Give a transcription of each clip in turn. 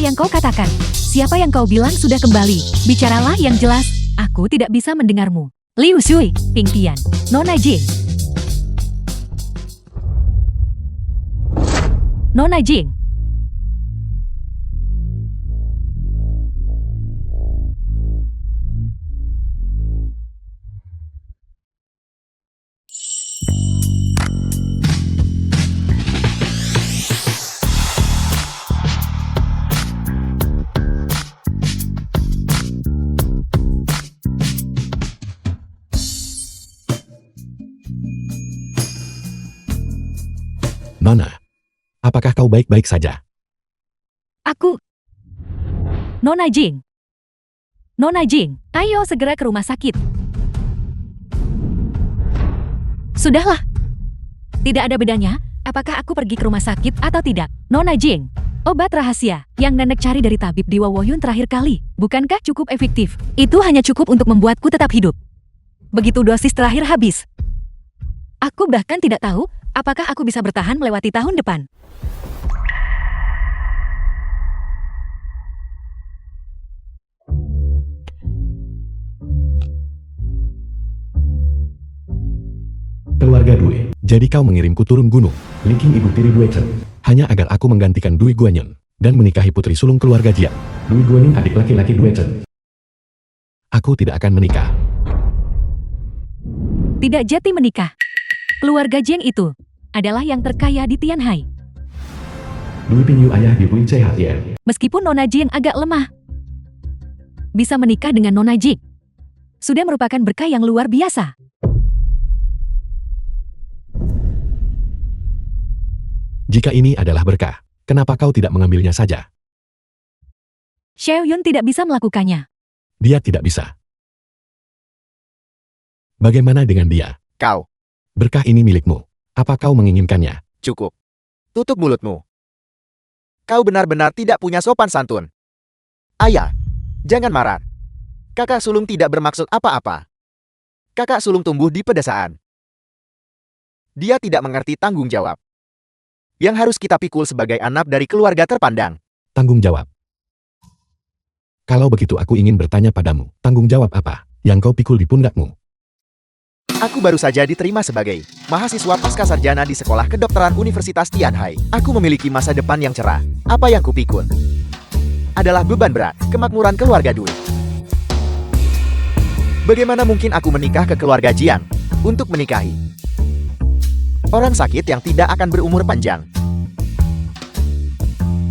yang kau katakan? Siapa yang kau bilang sudah kembali? Bicaralah yang jelas, aku tidak bisa mendengarmu. Liu Shui, Ping Tian, Nona Jing. Nona Jing. Nona, apakah kau baik-baik saja? Aku. Nona Jing. Nona Jing, ayo segera ke rumah sakit. Sudahlah. Tidak ada bedanya, apakah aku pergi ke rumah sakit atau tidak. Nona Jing, obat rahasia yang nenek cari dari tabib di Wawoyun terakhir kali, bukankah cukup efektif? Itu hanya cukup untuk membuatku tetap hidup. Begitu dosis terakhir habis. Aku bahkan tidak tahu apakah aku bisa bertahan melewati tahun depan. Keluarga Dui, jadi kau mengirimku turun gunung, linking ibu tiri Dui Chen, hanya agar aku menggantikan Dui Guanyin dan menikahi putri sulung keluarga Jiang. Dui Guanyin adik laki-laki Dui Chen. Aku tidak akan menikah. Tidak jati menikah. Keluarga Jiang itu adalah yang terkaya di Tianhai. Dui Pinyu ayah di Dui Chaihatien. Meskipun Nona Jiang agak lemah, bisa menikah dengan Nona Jing sudah merupakan berkah yang luar biasa. Jika ini adalah berkah, kenapa kau tidak mengambilnya saja? Xiao Yun tidak bisa melakukannya. Dia tidak bisa. Bagaimana dengan dia? Kau, Berkah ini milikmu. Apa kau menginginkannya? cukup. Tutup mulutmu. Kau benar-benar tidak punya sopan santun. Ayah, jangan marah. Kakak sulung tidak bermaksud apa-apa. Kakak sulung tumbuh di pedesaan. Dia tidak mengerti tanggung jawab. Yang harus kita pikul sebagai anak dari keluarga terpandang. Tanggung jawab. Kalau begitu aku ingin bertanya padamu, tanggung jawab apa yang kau pikul di pundakmu? Aku baru saja diterima sebagai mahasiswa pascasarjana di Sekolah Kedokteran Universitas Tianhai. Aku memiliki masa depan yang cerah. Apa yang kupikul adalah beban berat, kemakmuran keluarga Dui. Bagaimana mungkin aku menikah ke keluarga Jiang untuk menikahi orang sakit yang tidak akan berumur panjang?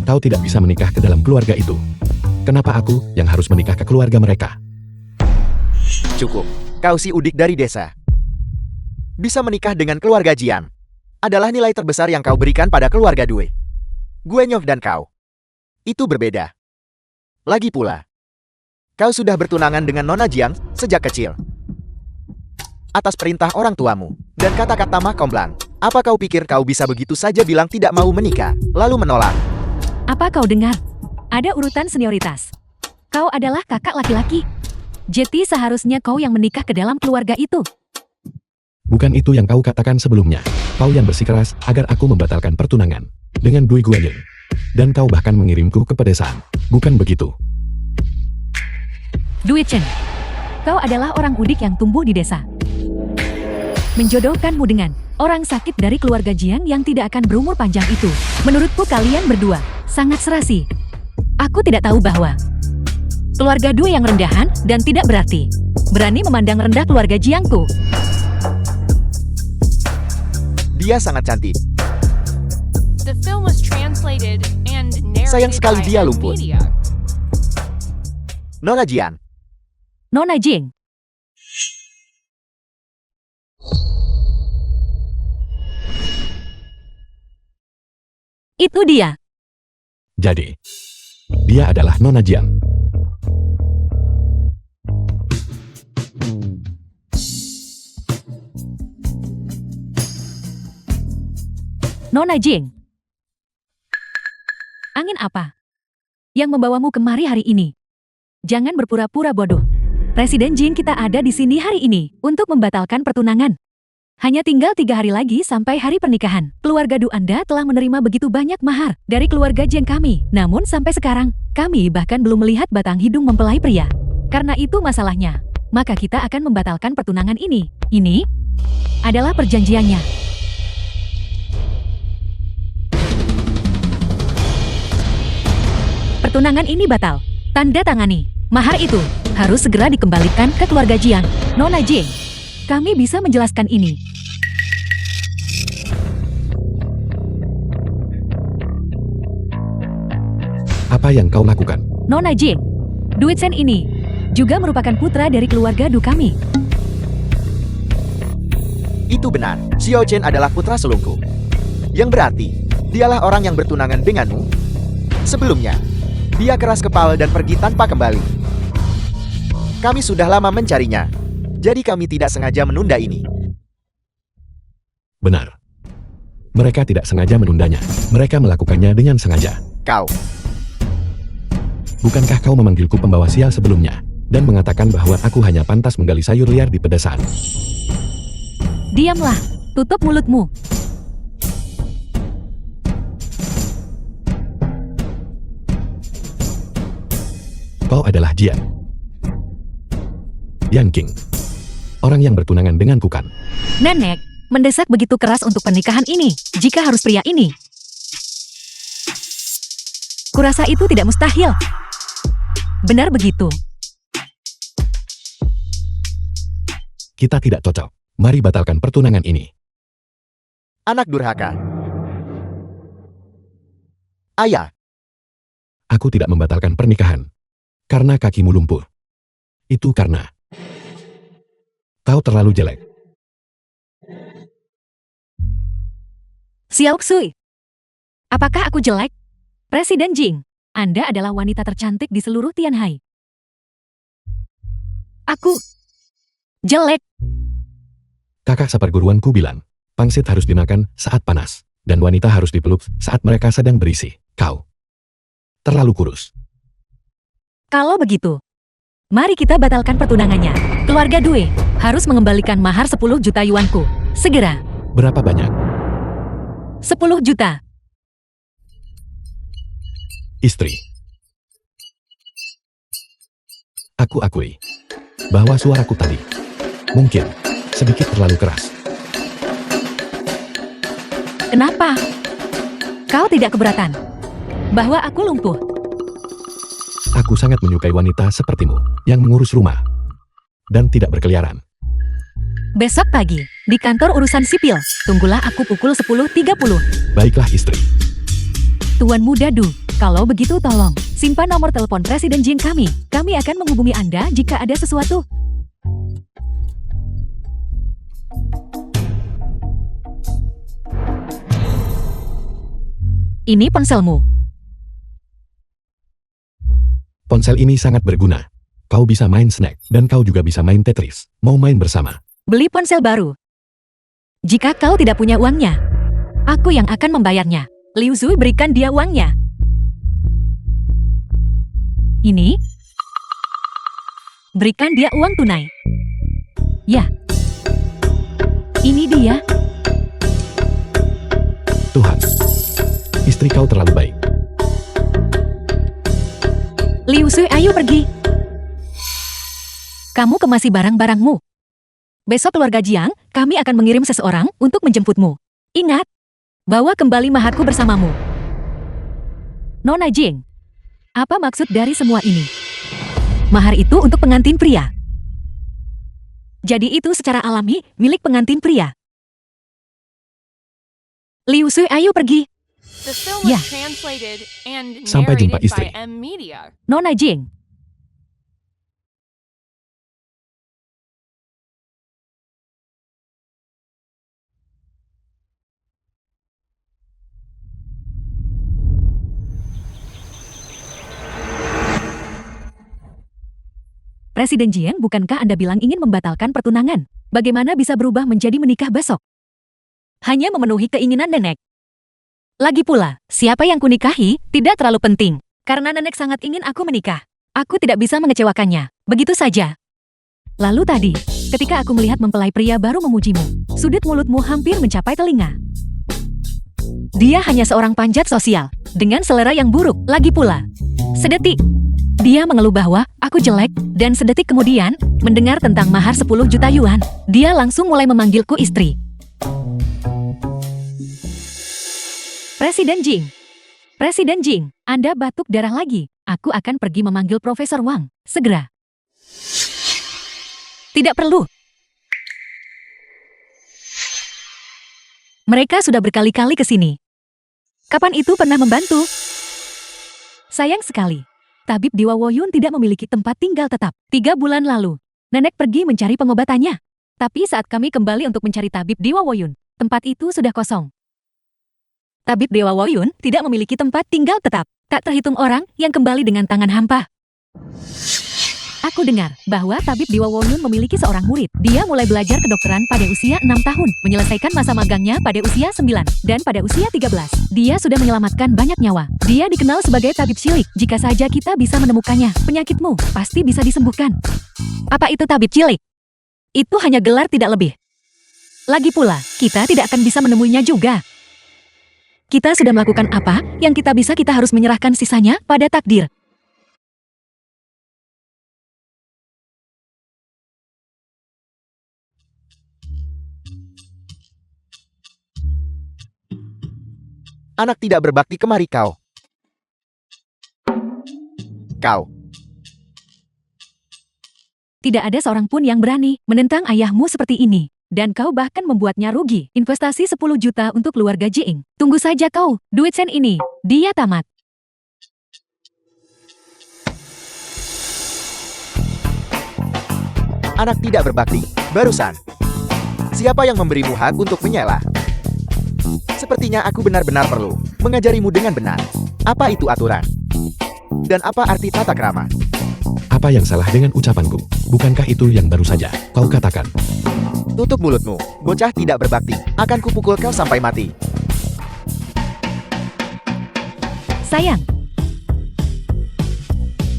Kau tidak bisa menikah ke dalam keluarga itu. Kenapa aku yang harus menikah ke keluarga mereka? Cukup. Kau si udik dari desa. Bisa menikah dengan keluarga Jiang adalah nilai terbesar yang kau berikan pada keluarga Dui. Guenyov dan kau itu berbeda. Lagi pula, kau sudah bertunangan dengan Nona Jiang sejak kecil. Atas perintah orang tuamu dan kata-kata Ma Komblang, apa kau pikir kau bisa begitu saja bilang tidak mau menikah, lalu menolak? Apa kau dengar? Ada urutan senioritas. Kau adalah kakak laki-laki. Jadi seharusnya kau yang menikah ke dalam keluarga itu. Bukan itu yang kau katakan sebelumnya. Kau yang bersikeras agar aku membatalkan pertunangan dengan Dui Guanyin. Dan kau bahkan mengirimku ke pedesaan. Bukan begitu? Dui Chen, kau adalah orang udik yang tumbuh di desa. Menjodohkanmu dengan orang sakit dari keluarga Jiang yang tidak akan berumur panjang itu. Menurutku kalian berdua sangat serasi. Aku tidak tahu bahwa keluarga Dui yang rendahan dan tidak berarti berani memandang rendah keluarga Jiangku. Dia sangat cantik. The film was translated and narrated Sayang sekali by dia lumpur. Media. Nona Jiang, Nona Jing, itu dia. Jadi, dia adalah Nona Jiang. Nona Jing. Angin apa yang membawamu kemari hari ini? Jangan berpura-pura bodoh. Presiden Jing kita ada di sini hari ini untuk membatalkan pertunangan. Hanya tinggal 3 hari lagi sampai hari pernikahan. Keluarga Du Anda telah menerima begitu banyak mahar dari keluarga Jing kami. Namun sampai sekarang, Kami bahkan belum melihat batang hidung mempelai pria. Karena itu masalahnya. Maka kita akan membatalkan pertunangan ini. Ini adalah perjanjiannya. Pertunangan ini batal. Tanda tangani. Mahar itu harus segera dikembalikan ke keluarga Jiang. Nona Jing, kami bisa menjelaskan ini. Apa yang kau lakukan? Nona Jing, Duit Sen ini juga merupakan putra dari keluarga Du kami. Itu benar, Xiao Chen adalah putra sulungku. Yang berarti, dialah orang yang bertunangan denganmu. Sebelumnya, dia keras kepala dan pergi tanpa kembali. Kami sudah lama mencarinya, jadi kami tidak sengaja menunda ini. Benar. Mereka tidak sengaja menundanya. Mereka melakukannya dengan sengaja. Kau, Bukankah kau memanggilku pembawa sial sebelumnya? Dan mengatakan bahwa aku hanya pantas menggali sayur liar di pedesaan. Diamlah, tutup mulutmu. Kau adalah Jian. Yang King. Orang yang bertunangan denganku kan? Nenek mendesak begitu keras untuk pernikahan ini. Jika harus pria ini. Kurasa itu tidak mustahil. Benar begitu. Kita tidak cocok. Mari batalkan pertunangan ini. anak durhaka. Ayah, Aku tidak membatalkan pernikahan. Karena kakimu lumpuh. Itu karena kau terlalu jelek. Xiao Xui. Apakah aku jelek? Presiden Jing, Anda adalah wanita tercantik di seluruh Tianhai. Aku jelek. Kakak seperguruanku bilang, pangsit harus dimakan saat panas, dan wanita harus dipeluk saat mereka sedang berisi. Kau terlalu kurus. Kalau begitu, mari kita batalkan pertunangannya. Keluarga Due harus mengembalikan mahar 10 juta yuanku. Segera. Berapa banyak? 10 juta. Istri. Aku akui bahwa suaraku tadi mungkin sedikit terlalu keras. Kenapa? Kau tidak keberatan bahwa aku lumpuh? Aku sangat menyukai wanita sepertimu yang mengurus rumah dan tidak berkeliaran. Besok pagi, di kantor urusan sipil, tunggulah aku pukul 10.30. Baiklah istri. Tuan Muda Du, kalau begitu tolong, simpan nomor telepon Presiden Jing kami. Kami akan menghubungi Anda jika ada sesuatu. Ini ponselmu. Ponsel ini sangat berguna. Kau bisa main snack dan kau juga bisa main Tetris. Mau main bersama? Beli ponsel baru. Jika kau tidak punya uangnya, aku yang akan membayarnya. Liu Zui berikan dia uangnya. Ini? Berikan dia uang tunai. Ya. Ini dia. Tuhan. Istri kau terlalu baik. Liu Zui, ayo pergi. Kamu kemasi barang-barangmu. Besok keluarga Jiang, kami akan mengirim seseorang untuk menjemputmu. Ingat, bawa kembali maharku bersamamu. Nona Jing, apa maksud dari semua ini? Mahar itu untuk pengantin pria. Jadi itu secara alami milik pengantin pria. Liu Zui, ayo pergi. The film Yeah. was translated and Sampai jumpa, narrated istri. by M Media. Nona Jing. Presiden Jiang, bukankah Anda bilang ingin membatalkan pertunangan? Bagaimana bisa berubah menjadi menikah besok? Hanya memenuhi keinginan nenek. Lagi pula, siapa yang kunikahi tidak terlalu penting. Karena nenek sangat ingin aku menikah. Aku tidak bisa mengecewakannya. Begitu saja. Lalu tadi, ketika aku melihat mempelai pria baru memujimu, sudut mulutmu hampir mencapai telinga. Dia hanya seorang panjat sosial, dengan selera yang buruk. Lagi pula, Sedetik. Dia mengeluh bahwa aku jelek, dan sedetik kemudian, mendengar tentang mahar 10 juta yuan, dia langsung mulai memanggilku istri. Presiden Jing. Presiden Jing, Anda batuk darah lagi. Aku akan pergi memanggil Profesor Wang. Segera. Tidak perlu. Mereka sudah berkali-kali ke sini. Kapan itu pernah membantu? Sayang sekali. Tabib di Wawoyun tidak memiliki tempat tinggal tetap. 3 bulan lalu, nenek pergi mencari pengobatannya. Tapi saat kami kembali untuk mencari tabib di Wawoyun, tempat itu sudah kosong. Tabib di Wawoyun tidak memiliki tempat tinggal tetap. Tak terhitung orang yang kembali dengan tangan hampa. Aku dengar bahwa tabib di Wawoyun memiliki seorang murid. Dia mulai belajar kedokteran pada usia 6 tahun, menyelesaikan masa magangnya pada usia 9, dan pada usia 13. Dia sudah menyelamatkan banyak nyawa. Dia dikenal sebagai tabib cilik. Jika saja kita bisa menemukannya, penyakitmu pasti bisa disembuhkan. Apa itu tabib cilik? Itu hanya gelar tidak lebih. Lagi pula, kita tidak akan bisa menemuinya juga. Kita sudah melakukan apa yang kita bisa, kita harus menyerahkan sisanya pada takdir. Anak tidak berbakti, kemari kau. Kau. Tidak ada seorang pun yang berani menentang ayahmu seperti ini. Dan kau bahkan membuatnya rugi. Investasi 10 juta untuk keluarga Jing. Tunggu saja kau, duit sen ini. Dia tamat. Anak tidak berbakti. Barusan. Siapa yang memberimu hak untuk menyela? Sepertinya aku benar-benar perlu mengajarimu dengan benar. Apa itu aturan? Dan apa arti tata krama? Apa yang salah dengan ucapanku? Bukankah itu yang baru saja kau katakan? Tutup mulutmu, bocah tidak berbakti. Akan kupukul kau sampai mati. Sayang,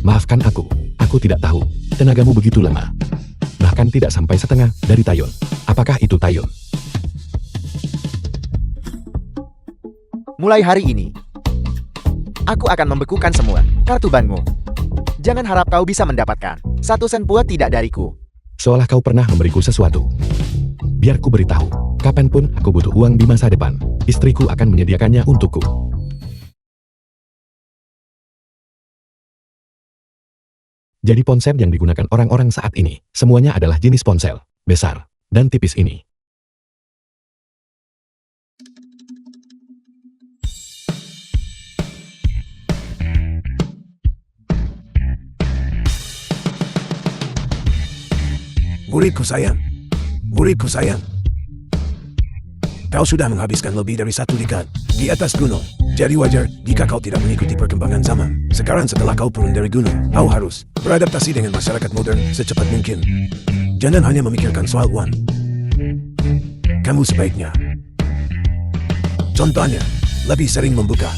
Maafkan aku tidak tahu. Tenagamu begitu lama. Bahkan tidak sampai setengah dari Taeyeon. Apakah itu Taeyeon? Mulai hari ini, aku akan membekukan semua kartu banmu. Jangan harap kau bisa mendapatkan 1 sen pun tidak dariku. Seolah kau pernah memberiku sesuatu. Biar ku beritahu, kapanpun aku butuh uang di masa depan, istriku akan menyediakannya untukku. Jadi ponsel yang digunakan orang-orang saat ini, semuanya adalah jenis ponsel, besar, dan tipis ini. Muridku sayang. Kau sudah menghabiskan lebih dari 1 dekade di atas gunung. Jadi wajar jika kau tidak mengikuti perkembangan zaman. Sekarang setelah kau turun dari gunung, kau harus beradaptasi dengan masyarakat modern secepat mungkin. Jangan hanya memikirkan soal uang. Kamu sebaiknya, contohnya, lebih sering membuka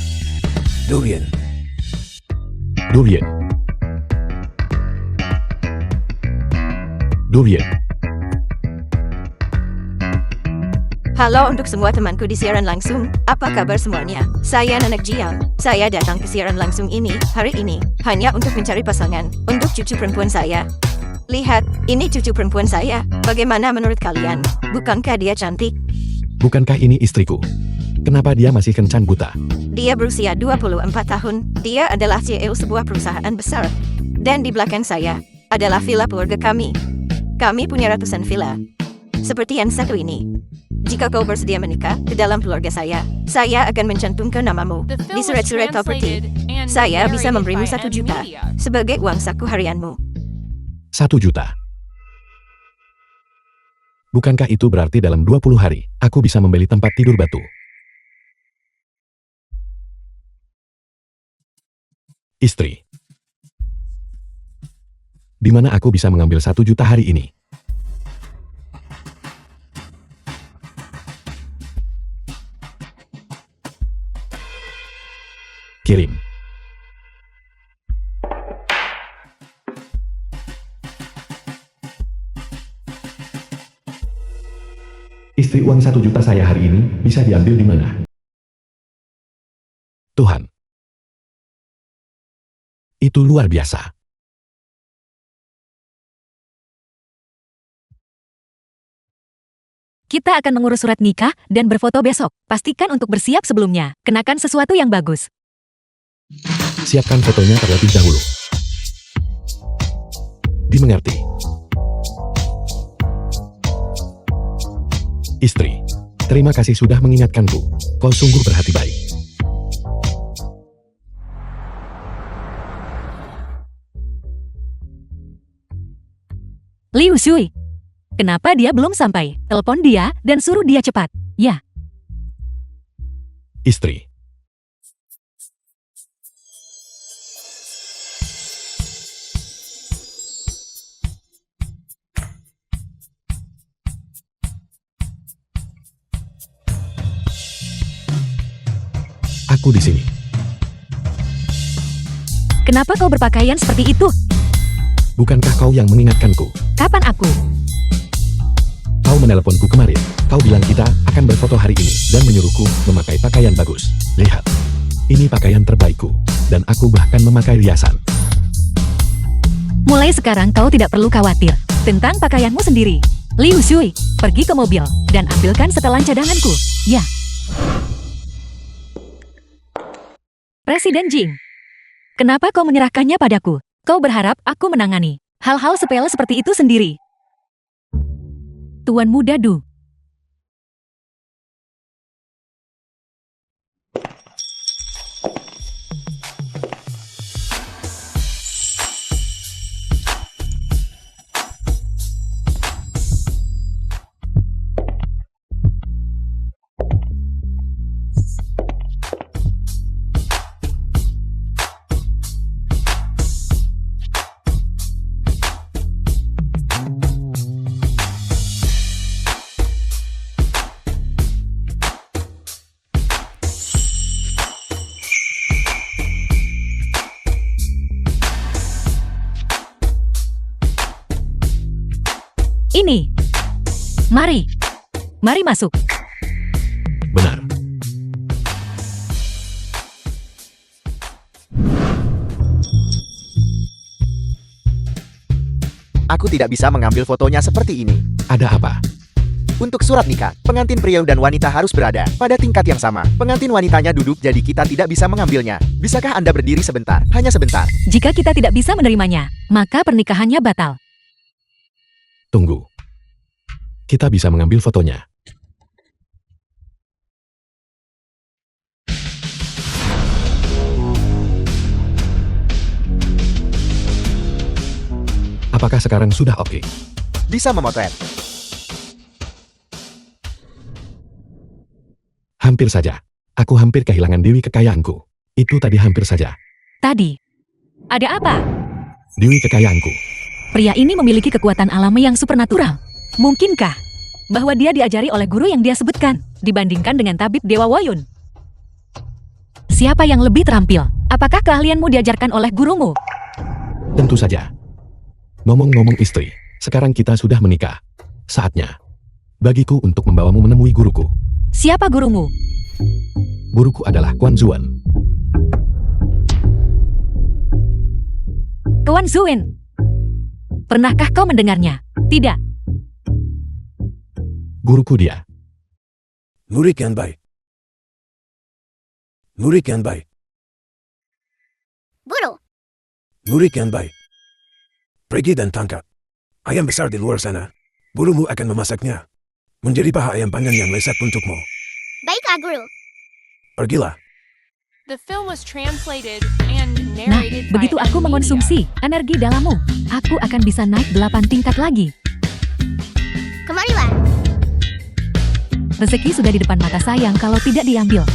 durian. Durian. Halo untuk semua temanku di siaran langsung, apa kabar semuanya? Saya Nenek Jiang. Saya datang ke siaran langsung ini, hari ini, hanya untuk mencari pasangan, untuk cucu perempuan saya. Lihat, ini cucu perempuan saya. Bagaimana menurut kalian? Bukankah dia cantik? Bukankah ini istriku? Kenapa dia masih kencan buta? Dia berusia 24 tahun, dia adalah CEO sebuah perusahaan besar. Dan di belakang saya, adalah villa keluarga kami. Kami punya ratusan villa. Seperti yang satu ini. Jika kau bersedia menikah ke dalam keluarga saya akan mencantumkan namamu The di film was surat-surat properti. translated and Saya bisa narrated memberimu by 1 juta Media. sebagai uang saku harianmu. 1 juta. Bukankah itu berarti dalam 20 hari, aku bisa membeli tempat tidur batu? Istri. Di mana aku bisa mengambil 1 juta hari ini? Kirim. Istri, uang 1 juta saya hari ini bisa diambil di mana? Itu luar biasa. Kita akan mengurus surat nikah dan berfoto besok. Pastikan untuk bersiap sebelumnya. Kenakan sesuatu yang bagus. Siapkan fotonya terlebih dahulu. Dimengerti. Istri, terima kasih sudah mengingatkanku. Kau sungguh berhati baik. Liu Shui. Kenapa dia belum sampai? Telepon dia dan suruh dia cepat. Ya. Istri. Aku di sini. Kenapa kau berpakaian seperti itu? Bukankah kau yang mengingatkanku? Kapan aku? Kau meneleponku kemarin. Kau bilang kita akan berfoto hari ini dan menyuruhku memakai pakaian bagus. Lihat. Ini pakaian terbaikku. Dan aku bahkan memakai riasan. Mulai sekarang kau tidak perlu khawatir tentang pakaianmu sendiri. Liu Shui, pergi ke mobil dan ambilkan setelan cadanganku. Ya. Presiden Jing. Kenapa kau menyerahkannya padaku? Kau berharap aku menangani hal-hal sepele seperti itu sendiri. Tuan Muda Du. Ini. Mari. Mari masuk. Benar. Aku tidak bisa mengambil fotonya seperti ini. Ada apa? Untuk surat nikah, pengantin pria dan wanita harus berada pada tingkat yang sama. Pengantin wanitanya duduk, jadi kita tidak bisa mengambilnya. Bisakah Anda berdiri sebentar? Hanya sebentar. Jika kita tidak bisa menerimanya, maka pernikahannya batal. Tunggu. Kita bisa mengambil fotonya. Apakah sekarang sudah oke? Bisa memotret. Hampir saja. Aku hampir kehilangan dewi kekayaanku. Itu tadi hampir saja. Tadi. Ada apa? Dewi kekayaanku. Pria ini memiliki kekuatan alami yang supernatural. Mungkinkah bahwa dia diajari oleh guru yang dia sebutkan dibandingkan dengan tabib Dewa Woyun? Siapa yang lebih terampil? Apakah keahlianmu diajarkan oleh gurumu? Tentu saja. Ngomong-ngomong istri, sekarang kita sudah menikah. Saatnya bagiku untuk membawamu menemui guruku. Siapa gurumu? Guruku adalah Quan Zuan. Quan Zuin. Pernahkah kau mendengarnya? Tidak. Guruku dia. Murid yang baik. Murid yang baik. Guru, Murid yang baik. Pergi dan tangkap ayam besar di luar sana. Gurumu akan memasaknya menjadi paha ayam panggang yang lezat untukmu. baiklah guru. Pergilah. The film was translated and Nah, narrated by begitu aku Media. mengonsumsi energi dalammu, aku akan bisa naik 8 tingkat lagi. Kemarilah. Rezeki sudah di depan mata sayang kalau tidak diambil.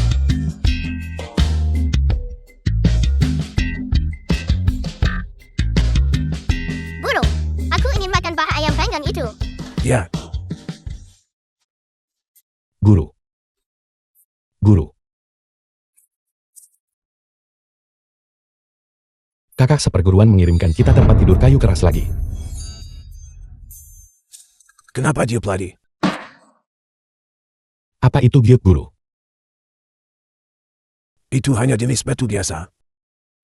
Guru, aku ingin makan paha ayam panggang itu. Ya, Guru. Guru. Kakak seperguruan mengirimkan kita tempat tidur kayu keras lagi. kenapa dia peladi? Apa itu giok guru? Itu hanya jenis batu biasa.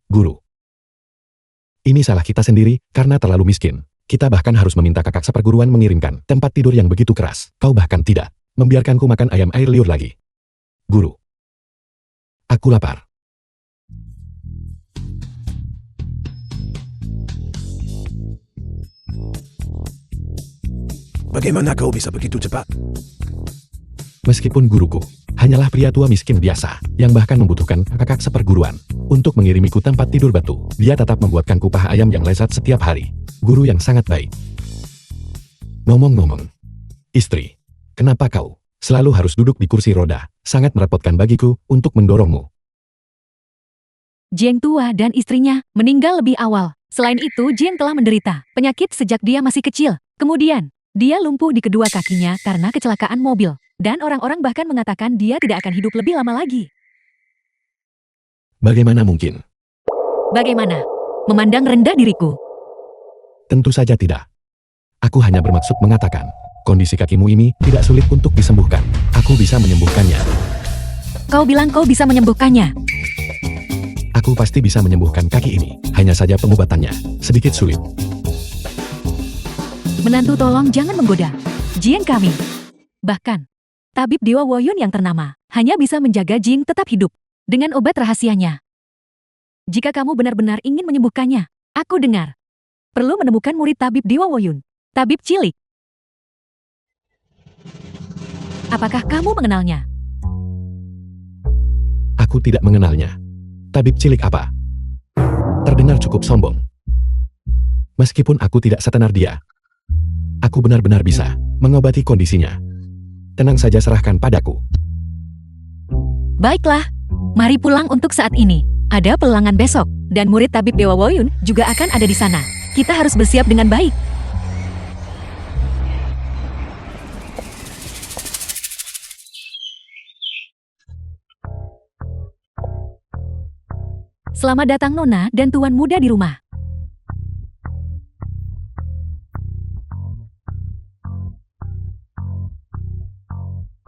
Guru. Ini salah kita sendiri karena terlalu miskin. Kita bahkan harus meminta kakak seperguruan mengirimkan tempat tidur yang begitu keras. Kau bahkan tidak membiarkanku makan ayam air liur lagi. Guru. Aku lapar. Bagaimana kau bisa begitu cepat? Meskipun guruku hanyalah pria tua miskin biasa yang bahkan membutuhkan kakak seperguruan untuk mengirimiku tempat tidur batu, dia tetap membuatkanku paha ayam yang lezat setiap hari. Guru yang sangat baik. Ngomong-ngomong, istri, kenapa kau selalu harus duduk di kursi roda? Sangat merepotkan bagiku untuk mendorongmu. Jiang tua dan istrinya meninggal lebih awal. Selain itu, Jiang telah menderita penyakit sejak dia masih kecil. Kemudian, dia lumpuh di kedua kakinya karena kecelakaan mobil. Dan orang-orang bahkan mengatakan dia tidak akan hidup lebih lama lagi. Bagaimana mungkin? Bagaimana? Memandang rendah diriku. Tentu saja tidak. Aku hanya bermaksud mengatakan, kondisi kakimu ini tidak sulit untuk disembuhkan. Aku bisa menyembuhkannya. Kau bilang kau bisa menyembuhkannya. Aku pasti bisa menyembuhkan kaki ini. Hanya saja pengobatannya sedikit sulit. Menantu tolong jangan menggoda Jiang kami. Bahkan, tabib Dewa Woyun yang ternama hanya bisa menjaga Jing tetap hidup dengan obat rahasianya. Jika kamu benar-benar ingin menyembuhkannya, aku dengar perlu menemukan murid tabib Dewa Woyun, tabib cilik. Apakah kamu mengenalnya? Aku tidak mengenalnya. Tabib cilik apa? Terdengar cukup sombong. Meskipun aku tidak setenar dia, aku benar-benar bisa mengobati kondisinya. Tenang saja, serahkan padaku. Baiklah, mari pulang untuk saat ini. Ada pelangan besok, dan murid tabib Dewa Woyun juga akan ada di sana. Kita harus bersiap dengan baik. Selamat datang Nona dan Tuan Muda di rumah.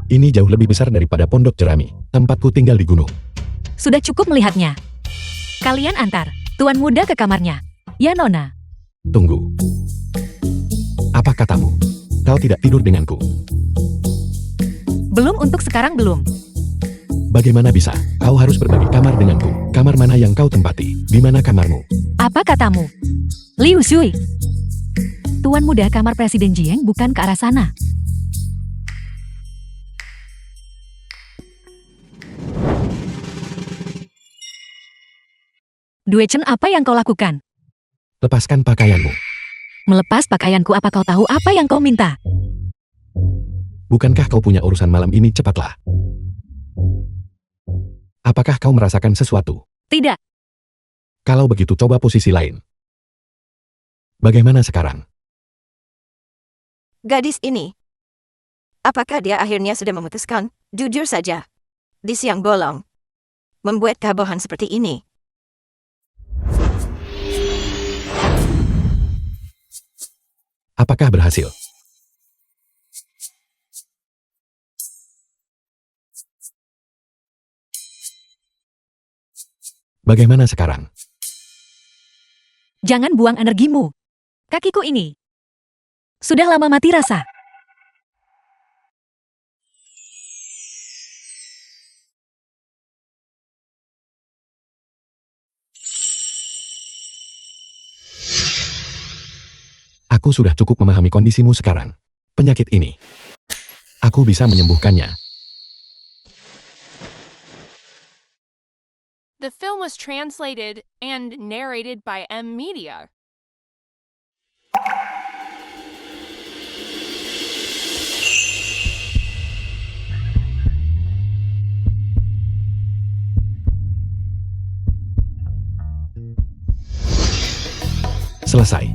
Ini jauh lebih besar daripada pondok jerami. Tempatku tinggal di gunung. Sudah cukup melihatnya. Kalian antar Tuan Muda ke kamarnya. Ya Nona. Tunggu. Apa katamu? Kau tidak tidur denganku. Belum, untuk sekarang belum. Bagaimana bisa? Kau harus berbagi kamar denganku. Kamar mana yang kau tempati? Di mana kamarmu? Apa katamu? Liu Shui. Tuan Muda, kamar Presiden Jiang bukan ke arah sana. Due Chen, apa yang kau lakukan? Lepaskan pakaianmu. Melepas pakaianku, apa kau tahu apa yang kau minta? Bukankah kau punya urusan malam ini? Cepatlah. Apakah kau merasakan sesuatu? Tidak. Kalau begitu, coba posisi lain. Bagaimana sekarang? Gadis ini. Apakah dia akhirnya sudah memutuskan? Jujur saja. Di siang bolong. Membuat kebohongan seperti ini. Apakah berhasil? Bagaimana sekarang? Jangan buang energimu. Kakiku ini sudah lama mati rasa. Aku sudah cukup memahami kondisimu sekarang. Penyakit ini, aku bisa menyembuhkannya. The film was translated and narrated by M Media. Selesai.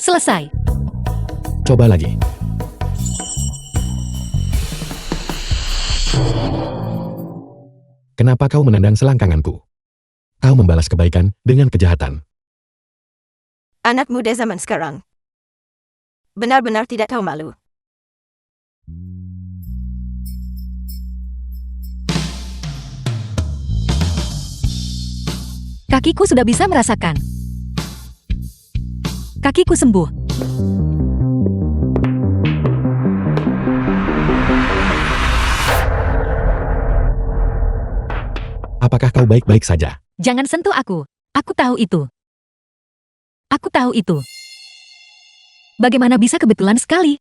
Selesai. Coba lagi. Kenapa kau menendang selangkanganku? Kau membalas kebaikan dengan kejahatan. Anak muda zaman sekarang. Benar-benar tidak tahu malu. Kakiku sudah bisa merasakan. Kakiku sembuh. Apakah kau baik-baik saja? Jangan sentuh aku. Aku tahu itu. Aku tahu itu. Bagaimana bisa kebetulan sekali?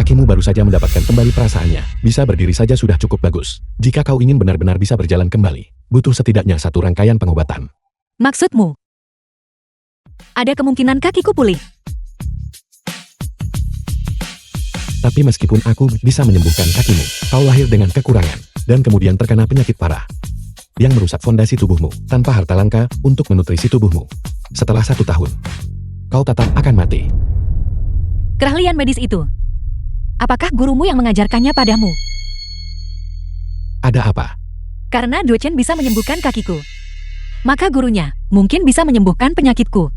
Kakimu baru saja mendapatkan kembali perasaannya. Bisa berdiri saja sudah cukup bagus. Jika kau ingin benar-benar bisa berjalan kembali, butuh setidaknya satu rangkaian pengobatan. Maksudmu? Ada kemungkinan kakiku pulih. Tapi meskipun aku bisa menyembuhkan kakimu, kau lahir dengan kekurangan, dan kemudian terkena penyakit parah yang merusak fondasi tubuhmu tanpa harta langka untuk menutrisi tubuhmu. Setelah 1 tahun, kau tetap akan mati. Keahlian medis itu. Apakah gurumu yang mengajarkannya padamu? Ada apa? Karena Duechen bisa menyembuhkan kakiku. Maka gurunya mungkin bisa menyembuhkan penyakitku.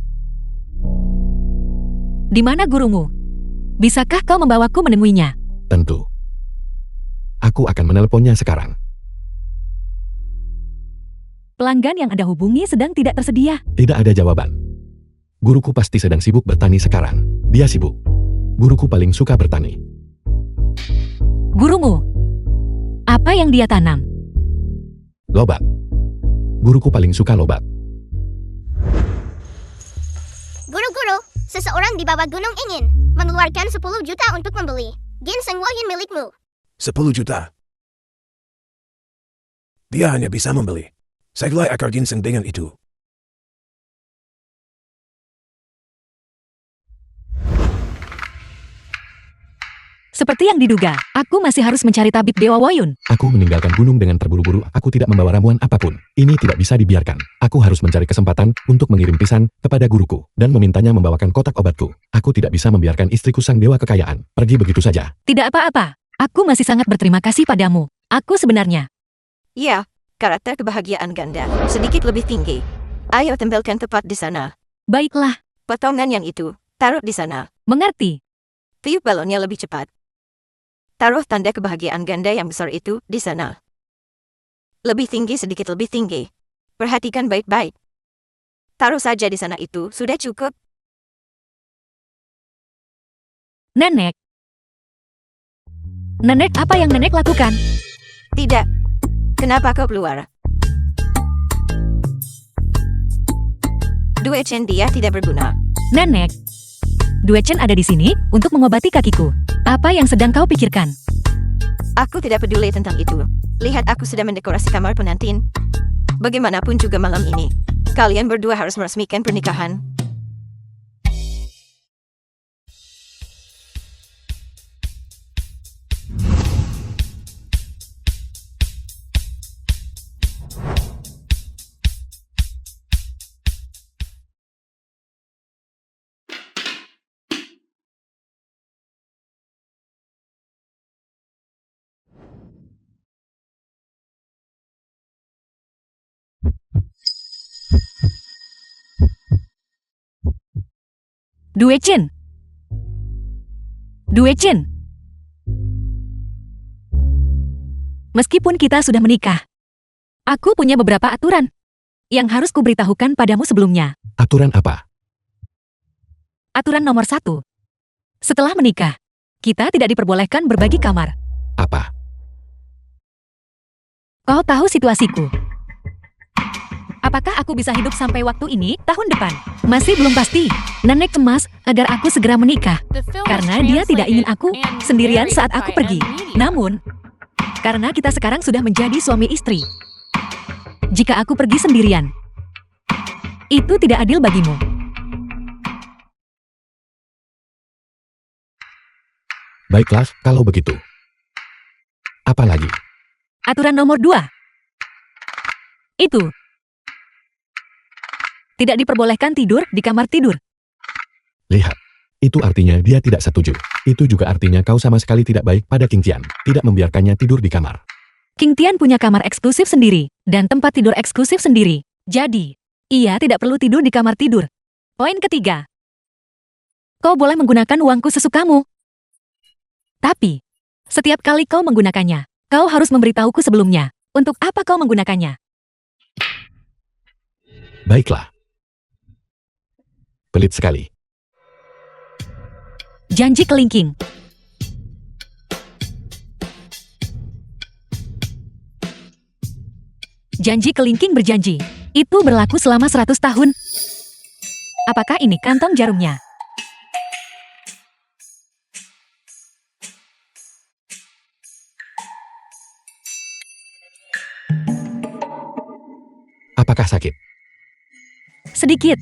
Di mana gurumu? Bisakah kau membawaku menemuinya? Tentu. Aku akan menelponnya sekarang. Pelanggan yang Anda hubungi sedang tidak tersedia. Tidak ada jawaban. Guruku pasti sedang sibuk bertani sekarang. Dia sibuk. Guruku paling suka bertani. Gurumu? Apa yang dia tanam? Lobak. Guruku paling suka lobak. Guru-guru, seseorang di bawah gunung ingin mengeluarkan 10 juta untuk membeli ginseng Woyun milikmu. 10 juta. Dia hanya bisa membeli sehelai akar ginseng dengan itu. Seperti yang diduga, aku masih harus mencari tabib Dewa Woyun. Aku meninggalkan gunung dengan terburu-buru. Aku tidak membawa ramuan apapun. Ini tidak bisa dibiarkan. Aku harus mencari kesempatan untuk mengirim pesan kepada guruku dan memintanya membawakan kotak obatku. Aku tidak bisa membiarkan istriku sang dewa kekayaan pergi begitu saja. Tidak apa-apa. Aku masih sangat berterima kasih padamu. Aku sebenarnya. Ya, karakter kebahagiaan ganda sedikit lebih tinggi. Ayo tempelkan tepat di sana. Baiklah, Potongan yang itu, taruh di sana. mengerti. Tiup balonnya lebih cepat. Taruh tanda kebahagiaan ganda yang besar itu di sana. Lebih tinggi, sedikit lebih tinggi. Perhatikan baik-baik. Taruh saja di sana, itu sudah cukup. Nenek. Nenek, apa yang nenek lakukan? Tidak. Kenapa kau keluar? Duechen, dia tidak berguna. Nenek. Duechen ada di sini untuk mengobati kakiku. Apa yang sedang kau pikirkan? Aku tidak peduli tentang itu. Lihat, aku sudah mendekorasi kamar pengantin. Bagaimanapun juga malam ini, kalian berdua harus meresmikan pernikahan. Duechen. Duechen. Meskipun kita sudah menikah, aku punya beberapa aturan yang harus kuberitahukan padamu sebelumnya. Aturan apa? Aturan nomor 1. Setelah menikah, kita tidak diperbolehkan berbagi kamar. Apa? Kau tahu situasiku. Apakah aku bisa hidup sampai waktu ini tahun depan? Masih belum pasti. Nenek cemas agar aku segera menikah. The film was Karena dia tidak ingin aku translated and sendirian narrated saat aku by pergi. M-Media. Namun, karena kita sekarang sudah menjadi suami istri, jika aku pergi sendirian, itu tidak adil bagimu. Baiklah, kalau begitu. Apa lagi? Aturan nomor 2. Itu. Tidak diperbolehkan tidur di kamar tidur. Lihat. Itu artinya dia tidak setuju. Itu juga artinya kau sama sekali tidak baik pada King Tian. Tidak membiarkannya tidur di kamar. King Tian punya kamar eksklusif sendiri, dan tempat tidur eksklusif sendiri. Jadi, ia tidak perlu tidur di kamar tidur. Poin ketiga. Kau boleh menggunakan uangku sesukamu. Tapi, Setiap kali kau menggunakannya, kau harus memberitahuku sebelumnya. Untuk apa kau menggunakannya? Baiklah. Pelit sekali. Janji kelingking. Janji kelingking berjanji. Itu berlaku selama 100 tahun. Apakah ini kantong jarumnya? Apakah sakit? Sedikit.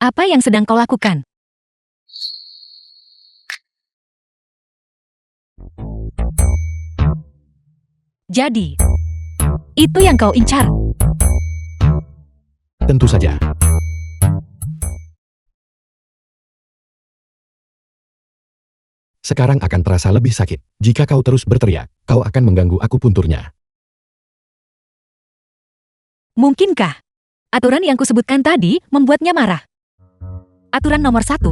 Apa yang sedang kau lakukan? Jadi, itu yang kau incar. Tentu saja. Sekarang akan terasa lebih sakit. Jika kau terus berteriak, kau akan mengganggu akupunturnya. Mungkinkah aturan yang kusebutkan tadi membuatnya marah? Aturan nomor 1.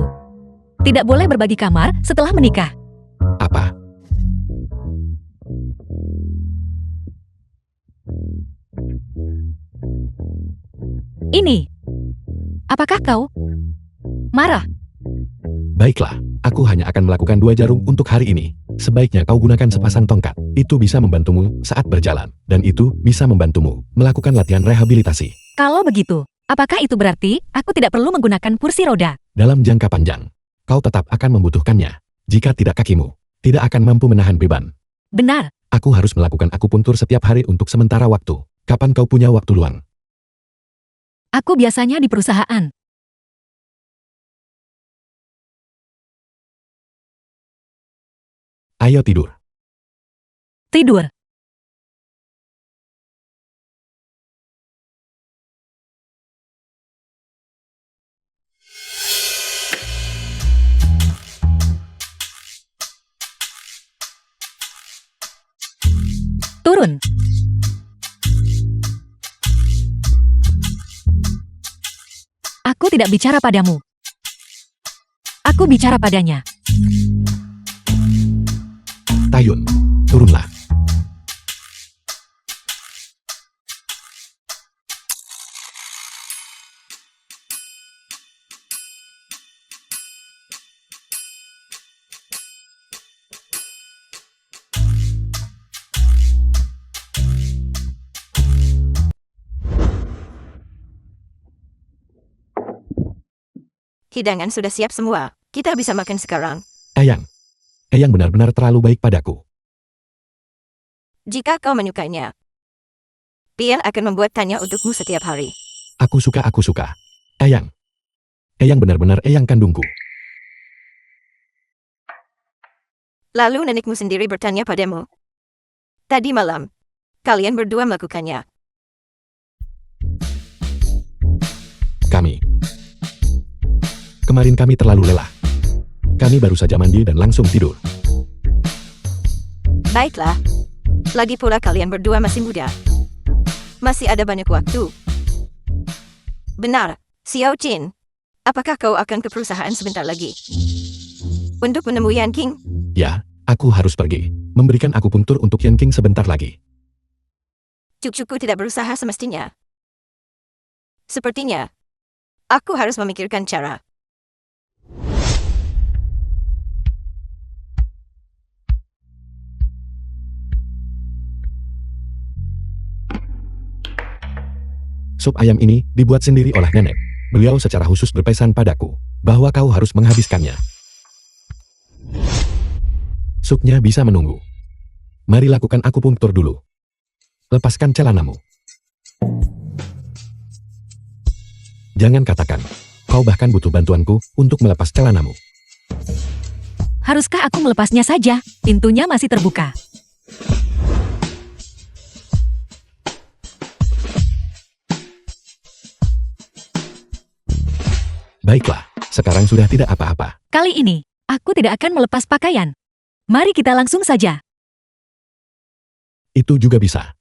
Tidak boleh berbagi kamar setelah menikah. Apa? Ini. Apakah kau marah? Baiklah, aku hanya akan melakukan 2 jarum untuk hari ini. Sebaiknya kau gunakan sepasang tongkat. Itu bisa membantumu saat berjalan. Dan itu bisa membantumu melakukan latihan rehabilitasi. Kalau begitu, apakah itu berarti aku tidak perlu menggunakan kursi roda? Dalam jangka panjang, kau tetap akan membutuhkannya. Jika tidak kakimu, tidak akan mampu menahan beban. Benar. Aku harus melakukan akupuntur setiap hari untuk sementara waktu. Kapan kau punya waktu luang? Aku biasanya di perusahaan. Ayo tidur. Tidur. Turun. Aku tidak bicara padamu. Aku bicara padanya. Tayun, turunlah. Hidangan sudah siap semua. Kita bisa makan sekarang. Eyang. Eyang benar-benar terlalu baik padaku. Jika kau menyukainya, Pian akan membuatannya untukmu setiap hari. Aku suka, aku suka. Eyang. Eyang benar-benar eyang kandungku. Lalu nenekmu sendiri bertanya padamu. Tadi malam, kalian berdua melakukannya. Kemarin kami terlalu lelah. Kami baru saja mandi dan langsung tidur. Baiklah. Lagi pula kalian berdua masih muda. Masih ada banyak waktu. Benar, Xiao Jin. Apakah kau akan ke perusahaan sebentar lagi? Untuk menemui Yan King? Ya, aku harus pergi. Memberikan akupuntur untuk Yan King sebentar lagi. Cucuku tidak berusaha semestinya. Sepertinya, aku harus memikirkan cara. Sup ayam ini dibuat sendiri oleh nenek. Beliau secara khusus berpesan padaku bahwa kau harus menghabiskannya. Supnya bisa menunggu. Mari lakukan akupunktur dulu. Lepaskan celanamu. Jangan katakan, kau bahkan butuh bantuanku untuk melepas celanamu. Haruskah aku melepasnya saja? Pintunya masih terbuka. Baiklah, sekarang sudah tidak apa-apa. Kali ini, aku tidak akan melepas pakaian. Mari kita langsung saja. Itu juga bisa.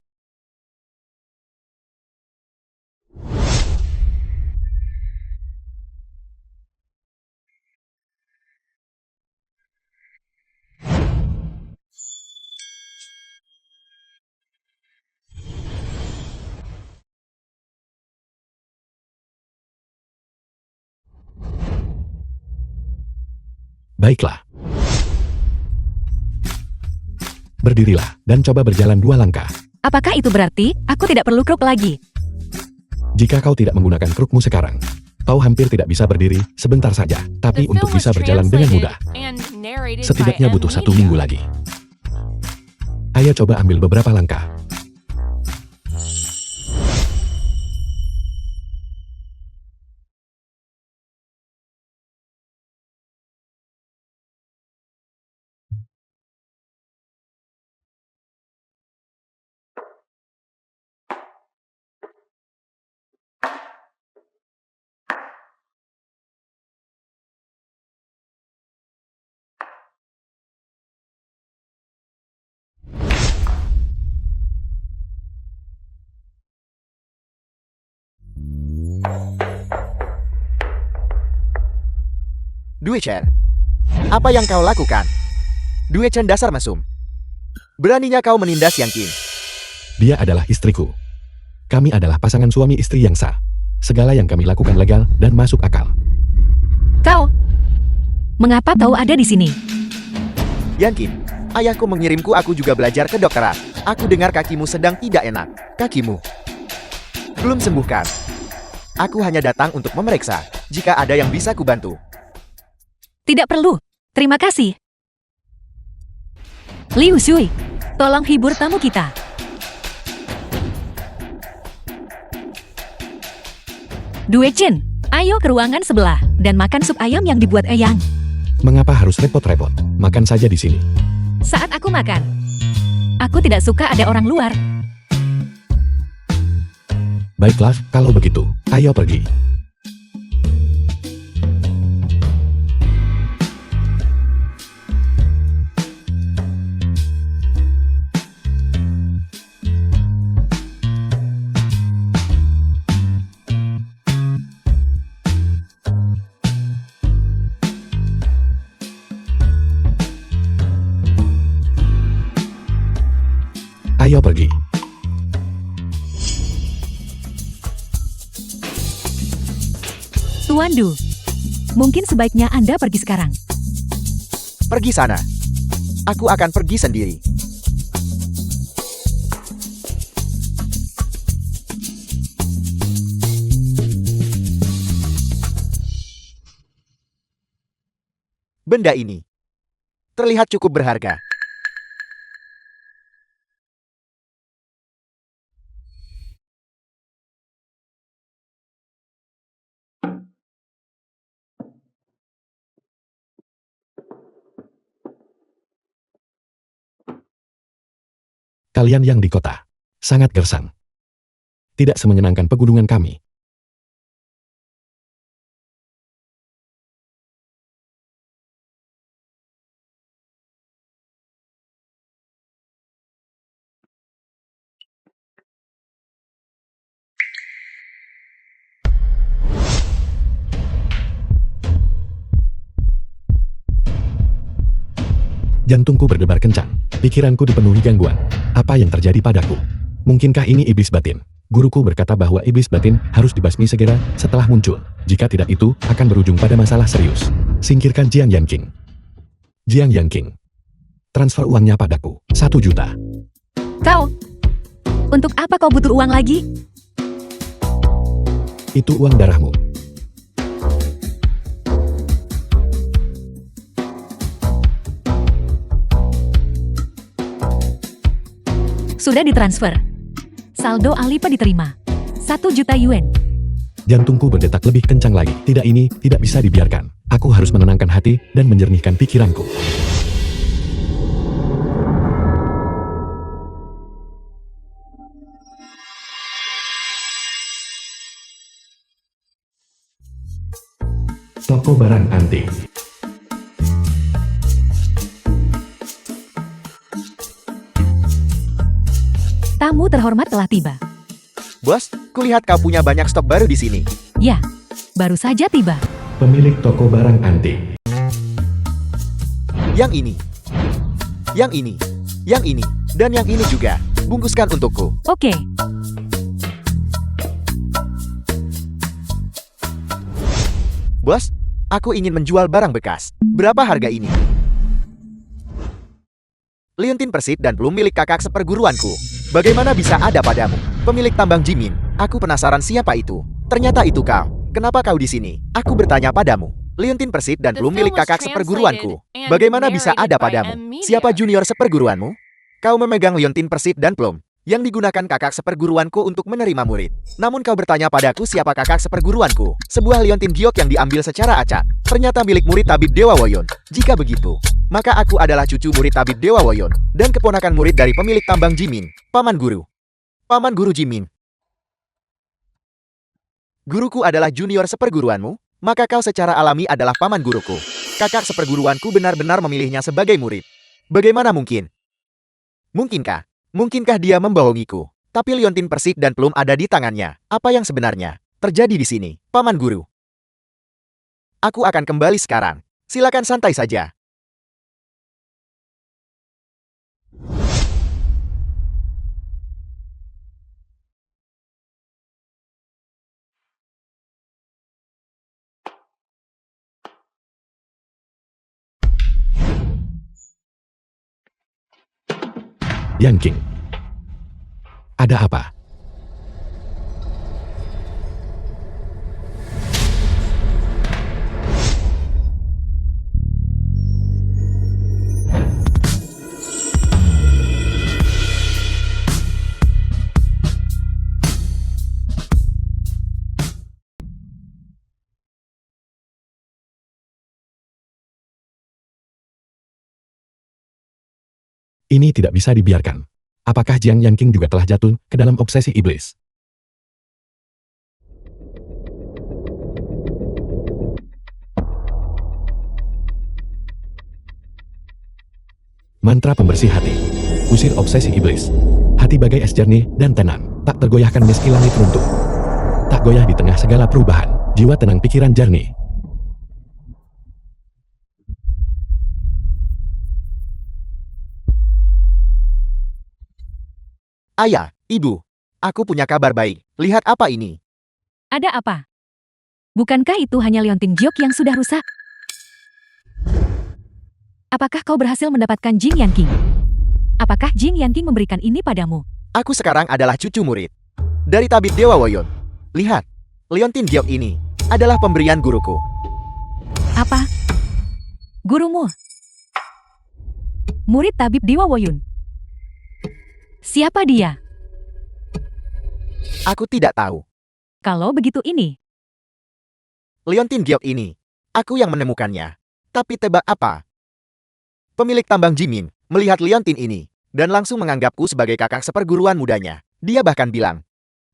Baiklah. Berdirilah, dan coba berjalan 2 langkah. Apakah itu berarti aku tidak perlu kruk lagi? Jika kau tidak menggunakan krukmu sekarang, kau hampir tidak bisa berdiri sebentar saja. Tapi The untuk film was bisa berjalan dengan translated mudah, and narrated setidaknya by butuh M 1 Media. minggu lagi. Ayo coba ambil beberapa langkah. Dui-chan, apa yang kau lakukan? Dui-chan dasar mesum. Beraninya kau menindas Yang King. Dia adalah istriku. Kami adalah pasangan suami istri yang sah. Segala yang kami lakukan legal dan masuk akal. Kau, mengapa tahu ada di sini? Yang King, ayahku mengirimku, aku juga belajar kedokteran. Aku dengar kakimu sedang tidak enak. Kakimu belum sembuhkan. Aku hanya datang untuk memeriksa. Jika ada yang bisa kubantu. Tidak perlu. Terima kasih. Liu Shui, tolong hibur tamu kita. Dui-chan, ayo ke ruangan sebelah dan makan sup ayam yang dibuat Eyang. Mengapa harus repot-repot? Makan saja di sini. Saat aku makan, aku tidak suka ada orang luar. Baiklah, kalau begitu, ayo pergi. Ayo pergi. Tuan Du, mungkin sebaiknya Anda pergi sekarang. Pergi sana. Aku akan pergi sendiri. Benda ini terlihat cukup berharga. Kalian yang di kota, sangat gersang. Tidak semenyenangkan pegunungan kami. Jantungku berdebar kencang, pikiranku dipenuhi gangguan. Apa yang terjadi padaku? Mungkinkah ini iblis batin? Guruku berkata bahwa iblis batin harus dibasmi segera setelah muncul. Jika tidak, itu akan berujung pada masalah serius. Singkirkan Jiang Yanqing. Jiang Yanqing. Transfer uangnya padaku, 1 juta. Kau, untuk apa kau butuh uang lagi? Itu uang darahmu. Sudah ditransfer. Saldo Alipay diterima. 1 juta yuan. Jantungku berdetak lebih kencang lagi. Tidak, ini tidak bisa dibiarkan. Aku harus menenangkan hati dan menjernihkan pikiranku. Toko barang antik. Tamu terhormat telah tiba. Bos, kulihat kau punya banyak stok baru di sini. Ya, baru saja tiba. Pemilik toko barang antik. Yang ini, yang ini, yang ini, dan yang ini juga. Bungkuskan untukku. Oke, Bos, aku ingin menjual barang bekas. Berapa harga ini? Liontin Persib dan Plum milik kakak seperguruanku. Bagaimana bisa ada padamu? Pemilik tambang Jimin. Aku penasaran siapa itu. Ternyata itu kau. Kenapa kau di sini? Aku bertanya padamu. Liontin Persib dan The Plum film milik was kakak seperguruanku. translated and Bagaimana bisa narrated ada by padamu? M Media. Siapa junior seperguruanmu? Kau memegang Liontin Persib dan Plum yang digunakan kakak seperguruanku untuk menerima murid. Namun kau bertanya padaku siapa kakak seperguruanku. Sebuah liontin giok yang diambil secara acak. Ternyata milik murid tabib Dewa Woyon. Jika begitu, maka aku adalah cucu murid tabib Dewa Woyon dan keponakan murid dari pemilik tambang Jimin, Paman Guru. Paman Guru Jimin. Guruku adalah junior seperguruanmu, maka kau secara alami adalah paman guruku. Kakak seperguruanku benar-benar memilihnya sebagai murid. Bagaimana mungkin? Mungkinkah? Mungkinkah dia membohongiku? Tapi liontin Persik dan Plum ada di tangannya. Apa yang sebenarnya terjadi di sini, Paman Guru? Aku akan kembali sekarang. Silakan santai saja. Yanking. Ada apa? Ini tidak bisa dibiarkan. Apakah Jiang Yanqing juga telah jatuh ke dalam obsesi iblis? Mantra pembersih hati. Usir obsesi iblis. Hati bagai es jernih dan tenang, tak tergoyahkan meski langit runtuh. Tak goyah di tengah segala perubahan, jiwa tenang pikiran jernih. Ayah, ibu, aku punya kabar baik. Lihat apa ini. Ada apa? Bukankah itu hanya liontin giok yang sudah rusak? Apakah kau berhasil mendapatkan Jing Yanqing? Apakah Jing Yanqing memberikan ini padamu? Aku sekarang adalah cucu murid dari tabib Dewa Woyon. Lihat, liontin giok ini adalah pemberian guruku. Apa? Gurumu? Murid tabib Dewa Woyun? Siapa dia? Aku tidak tahu. Kalau begitu ini, Liontin giok ini, aku yang menemukannya. Tapi tebak apa? Pemilik tambang Jimin melihat liontin ini dan langsung menganggapku sebagai kakak seperguruan mudanya. Dia bahkan bilang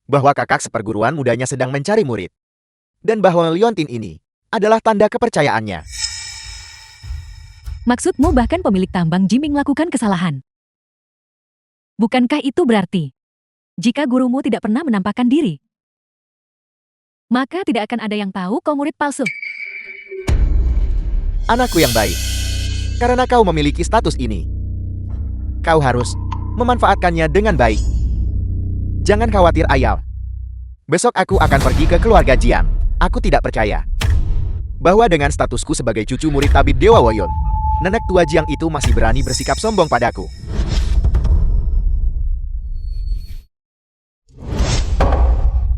bahwa kakak seperguruan mudanya sedang mencari murid. Dan bahwa liontin ini adalah tanda kepercayaannya. maksudmu bahkan pemilik tambang Jiming melakukan kesalahan. Bukankah itu berarti, jika gurumu tidak pernah menampakkan diri, maka tidak akan ada yang tahu kau murid palsu? Anakku yang baik, karena kau memiliki status ini, kau harus memanfaatkannya dengan baik. Jangan khawatir Ayal. Besok aku akan pergi ke keluarga Jian. Aku tidak percaya bahwa dengan statusku sebagai cucu murid tabib Dewa Woyon, nenek tua Jiang itu masih berani bersikap sombong padaku.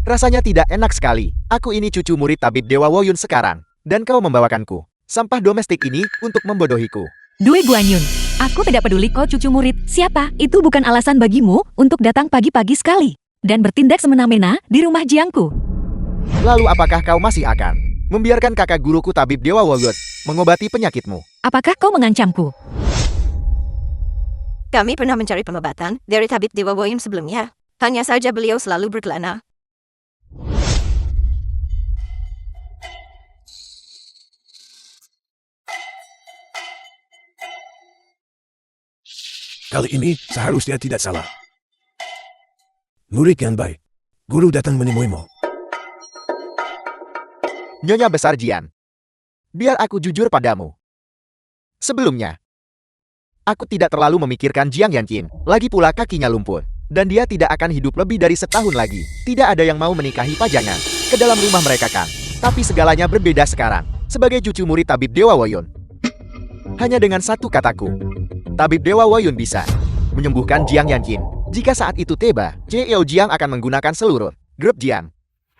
Rasanya tidak enak sekali. Aku ini cucu murid tabib Dewa Woyun sekarang, dan kau membawakanku sampah domestik ini untuk membodohiku. Dui Guanyun, aku tidak peduli kau cucu murid siapa, itu bukan alasan bagimu untuk datang pagi-pagi sekali dan bertindak semena-mena di rumah Jiangku. Lalu apakah kau masih akan membiarkan kakak guruku tabib Dewa Woyun mengobati penyakitmu? Apakah kau mengancamku? Kami pernah mencari pengobatan dari tabib Dewa Woyun sebelumnya. Hanya saja beliau selalu berkelana. Kali ini seharusnya tidak salah. Murid yang baik. Guru datang menemuimu. Nyonya Besar Jian. Biar aku jujur padamu. Sebelumnya, aku tidak terlalu memikirkan Jiang Yanqin. Lagi pula kakinya lumpuh. Dan dia tidak akan hidup lebih dari setahun lagi. Tidak ada yang mau menikahi pajangan ke dalam rumah mereka kan. Tapi segalanya berbeda sekarang. Sebagai cucu murid Tabib Dewa Woyun. Hanya dengan satu kataku. Tabib Dewa Woyun bisa menyembuhkan Jiang Yanqin. Jika saat itu tiba, Jiao Jiang akan menggunakan seluruh grup Jiang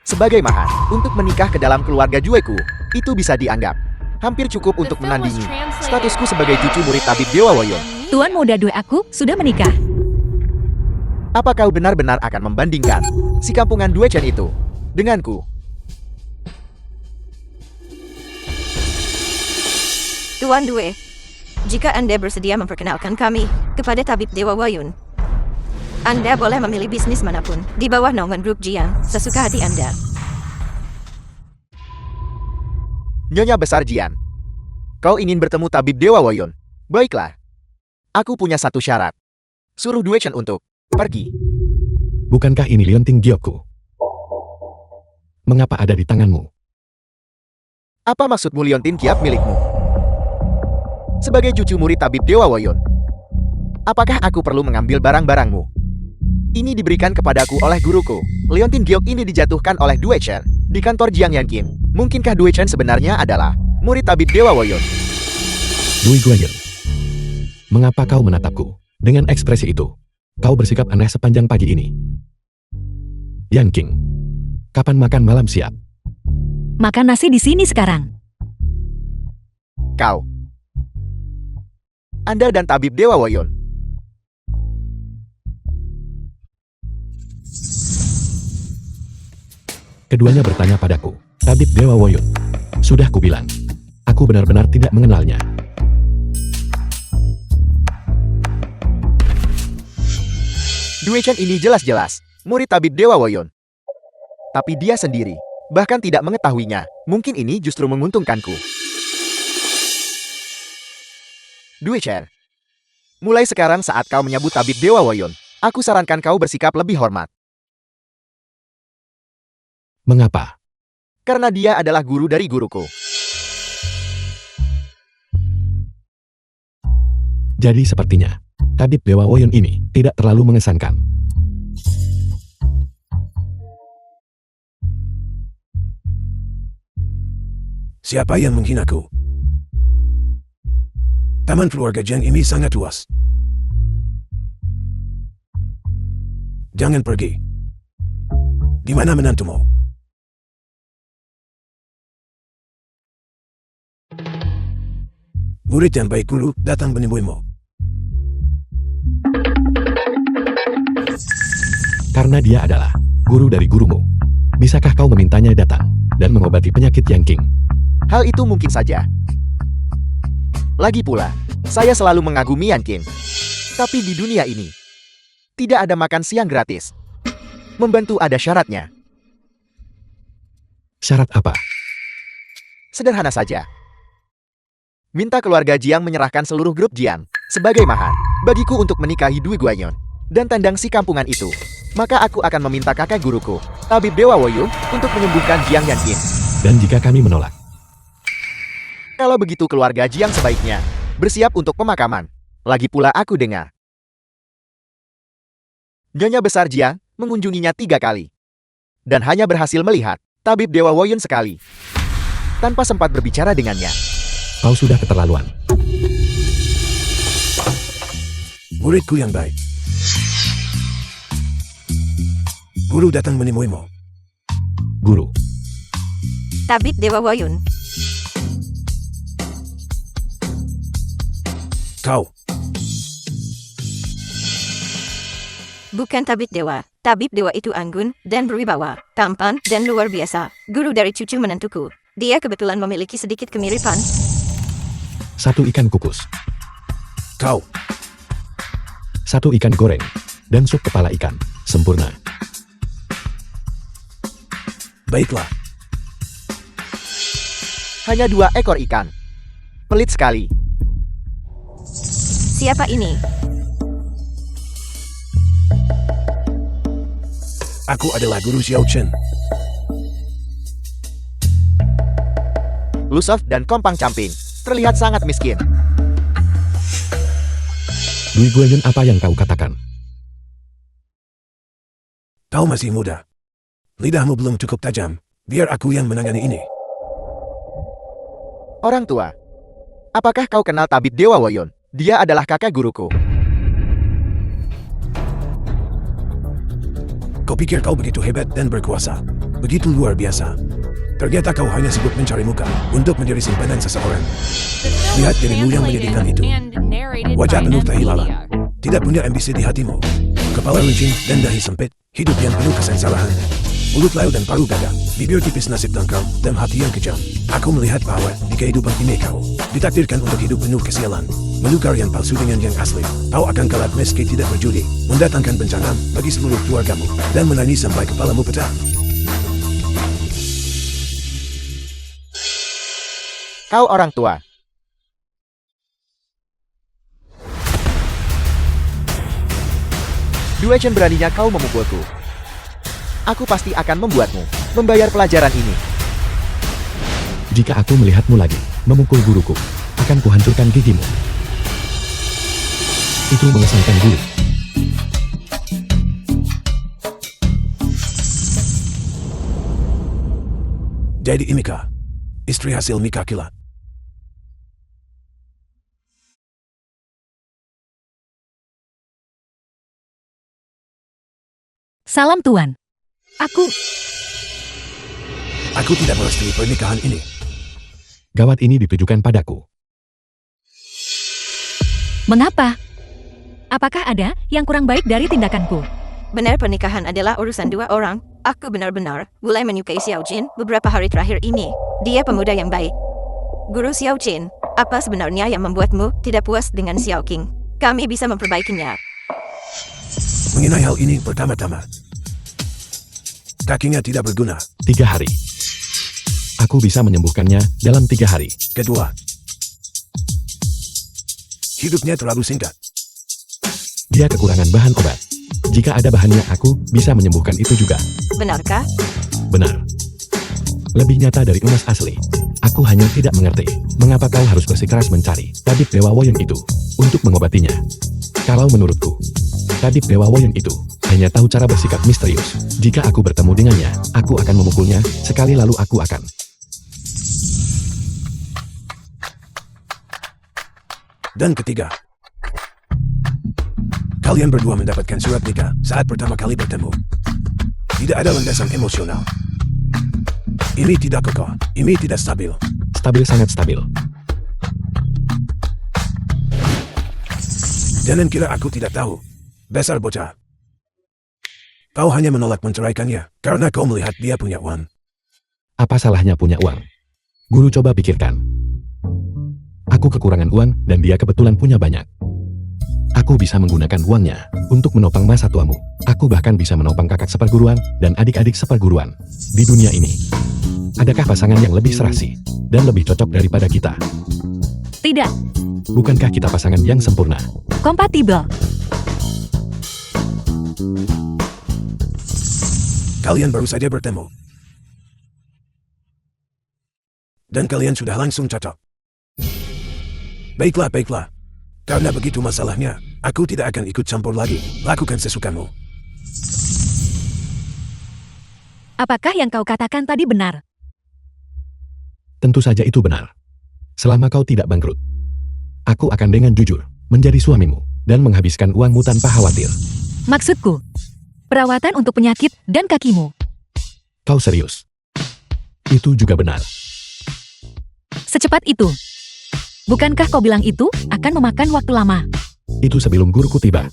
sebagai mahar untuk menikah ke dalam keluarga Jueku. Itu bisa dianggap hampir cukup untuk menandingi statusku sebagai cucu murid Tabib Dewa Woyun. Tuan muda Due aku sudah menikah. Apa kau benar-benar akan membandingkan si kampungan Due Chen itu denganku? Tuan Due, jika Anda bersedia memperkenalkan kami kepada Tabib Dewa Woyun, Anda boleh memilih bisnis manapun di bawah naungan grup Jiang sesuka hati Anda. Nyonya Besar Jian, kau ingin bertemu Tabib Dewa Woyun? Baiklah. Aku punya satu syarat. Suruh Due Chen untuk pergi. Bukankah ini liontin giokku? Mengapa ada di tanganmu? Apa maksudmu liontin kiap milikmu? Sebagai cucu murid Tabib Dewa Woyun, apakah aku perlu mengambil barang-barangmu? Ini diberikan kepadaku oleh guruku. Liontin giok ini dijatuhkan oleh Due Chen di kantor Jiang Yanqin. Mungkinkah Due Chen sebenarnya adalah murid Tabib Dewa Woyun? Dui Guanyin. Mengapa kau menatapku dengan ekspresi itu? Kau bersikap aneh sepanjang pagi ini. Yanqing, kapan makan malam siap? Makan nasi di sini sekarang. Kau. Anda dan Tabib Dewa Woyun. Keduanya bertanya padaku. Tabib Dewa Woyun. Sudah kubilang. Aku benar-benar tidak mengenalnya. Due Chen ini jelas-jelas murid Tabib Dewa Woyun. Tapi dia sendiri bahkan tidak mengetahuinya. Mungkin ini justru menguntungkanku. Due Chen, mulai sekarang saat kau menyebut Tabib Dewa Woyun, aku sarankan kau bersikap lebih hormat. Mengapa? Karena dia adalah guru dari guruku. Jadi sepertinya, Tabib Dewa Woyun ini tidak terlalu mengesankan. Siapa yang menghinaku? Taman keluarga Jiang ini sangat luas. Jangan pergi. Di mana menantumu? Murid yang baik guru datang menemuimu. Karena dia adalah guru dari gurumu. Bisakah kau memintanya datang dan mengobati penyakit Yanqing? Hal itu mungkin saja. Lagi pula, saya selalu mengagumi Yanqing. Tapi di dunia ini, tidak ada makan siang gratis. Membantu ada syaratnya. Syarat apa? Sederhana saja. Minta keluarga Jiang menyerahkan seluruh grup Jiang sebagai mahar bagiku untuk menikahi Dui Guanyin dan tandang si kampungan itu. Maka aku akan meminta kakak guruku, Tabib Dewa Woyun, untuk menyembuhkan Jiang Yanqin. Dan jika kami menolak? Kalau begitu keluarga Jiang sebaiknya bersiap untuk pemakaman. Lagi pula aku dengar Nyonya Besar Jiang mengunjunginya 3 kali. Dan hanya berhasil melihat Tabib Dewa Woyun sekali. Tanpa sempat berbicara dengannya. Kau sudah keterlaluan. Muridku yang baik. Guru datang menemuimu. Guru. Tabib Dewa Woyun. Kau. Bukan Tabib Dewa. Tabib Dewa itu anggun dan berwibawa, tampan dan luar biasa. Guru dari cucu menantuku. Dia kebetulan memiliki sedikit kemiripan. 1 ikan kukus. Kau. 1 ikan goreng. Dan sup kepala ikan. Sempurna. Baiklah. Hanya 2 ekor ikan. Pelit sekali. Siapa ini? Aku adalah Guru Xiao Chen. Lusof dan Kompang Camping terlihat sangat miskin. Dui Guanyin, apa yang kau katakan? Kau masih muda. Lidahmu belum cukup tajam. Biar aku yang menangani ini. Orang tua, apakah kau kenal tabib Dewa Woyun? Dia adalah kakak guruku. Kau pikir kau begitu hebat dan berkuasa? Begitu luar biasa. Ternyata kau hanya sibuk mencari muka untuk menjadi simpanan seseorang. The film Lihat was dirimu yang translated menyedihkan itu. and narrated Wajah by penuh M tahi lalat. Media. Tidak punya ambisi di hatimu. Kepala runcing dan dahi sempit. Hidup yang penuh kesengsaraan. Mulut layu dan paruh gagah. Bibir tipis, nasib dangkal, dan hati yang kejam. Aku melihat bahwa di kehidupan ini kau ditakdirkan untuk hidup penuh kesialan. Menukar yang palsu dengan yang asli. Kau akan kalah meski tidak berjudi. Mendatangkan bencana bagi seluruh keluargamu. Dan menangis sampai kepalamu pecah. Kau orang tua. Due Chen, beraninya kau memukulku. Aku pasti akan membuatmu membayar pelajaran ini. Jika aku melihatmu lagi memukul guruku, akan kuhancurkan gigimu. Itu mengesankan guru. Jadi Imika, istri hasil Mika kilat. Salam Tuan. Aku tidak merestui pernikahan ini. Gawat, ini ditujukan padaku. Mengapa? Apakah ada yang kurang baik dari tindakanku? Benar, pernikahan adalah urusan dua orang. Aku benar-benar mulai menyukai Xiao Jin beberapa hari terakhir ini. Dia pemuda yang baik. Guru Xiao Jin, apa sebenarnya yang membuatmu tidak puas dengan Xiao King? Kami bisa memperbaikinya. Mengenai hal ini, pertama-tama, kakinya tidak berguna. 3 hari. Aku bisa menyembuhkannya dalam 3 hari. Kedua, hidupnya terlalu singkat. Dia kekurangan bahan obat. Jika ada bahannya, aku bisa menyembuhkan itu juga. Benarkah? Benar. Lebih nyata dari emas asli. Aku hanya tidak mengerti mengapa kau harus bersikeras mencari tabib Dewa Woyun itu untuk mengobatinya. Kalau menurutku, tabib Dewa Woyun itu hanya tahu cara bersikap misterius. Jika aku bertemu dengannya, aku akan memukulnya sekali, lalu aku akan. Dan ketiga, kalian berdua mendapatkan surat nikah saat pertama kali bertemu. Tidak ada landasan emosional. Ini tidak kokoh, ini tidak stabil. Stabil, sangat stabil. Jangan kira aku tidak tahu. Besar bocah. Kau hanya menolak menceraikannya karena kau melihat dia punya uang. Apa salahnya punya uang? Guru, coba pikirkan. Aku kekurangan uang dan dia kebetulan punya banyak. Aku bisa menggunakan uangnya untuk menopang masa tuamu. Aku bahkan bisa menopang kakak seperguruan dan adik-adik seperguruan. Di dunia ini, adakah pasangan yang lebih serasi dan lebih cocok daripada kita? Tidak. Bukankah kita pasangan yang sempurna? Kompatibel. Kalian baru saja bertemu. Dan kalian sudah langsung cocok. Baiklah, baiklah. Karena begitu masalahnya, aku tidak akan ikut campur lagi. Lakukan sesukamu. Apakah yang kau katakan tadi benar? Tentu saja itu benar. Selama kau tidak bangkrut, aku akan dengan jujur menjadi suamimu dan menghabiskan uangmu tanpa khawatir. Maksudku, perawatan untuk penyakit dan kakimu. Kau serius? Itu juga benar. Secepat itu. Bukankah kau bilang itu akan memakan waktu lama? Itu sebelum guruku tiba.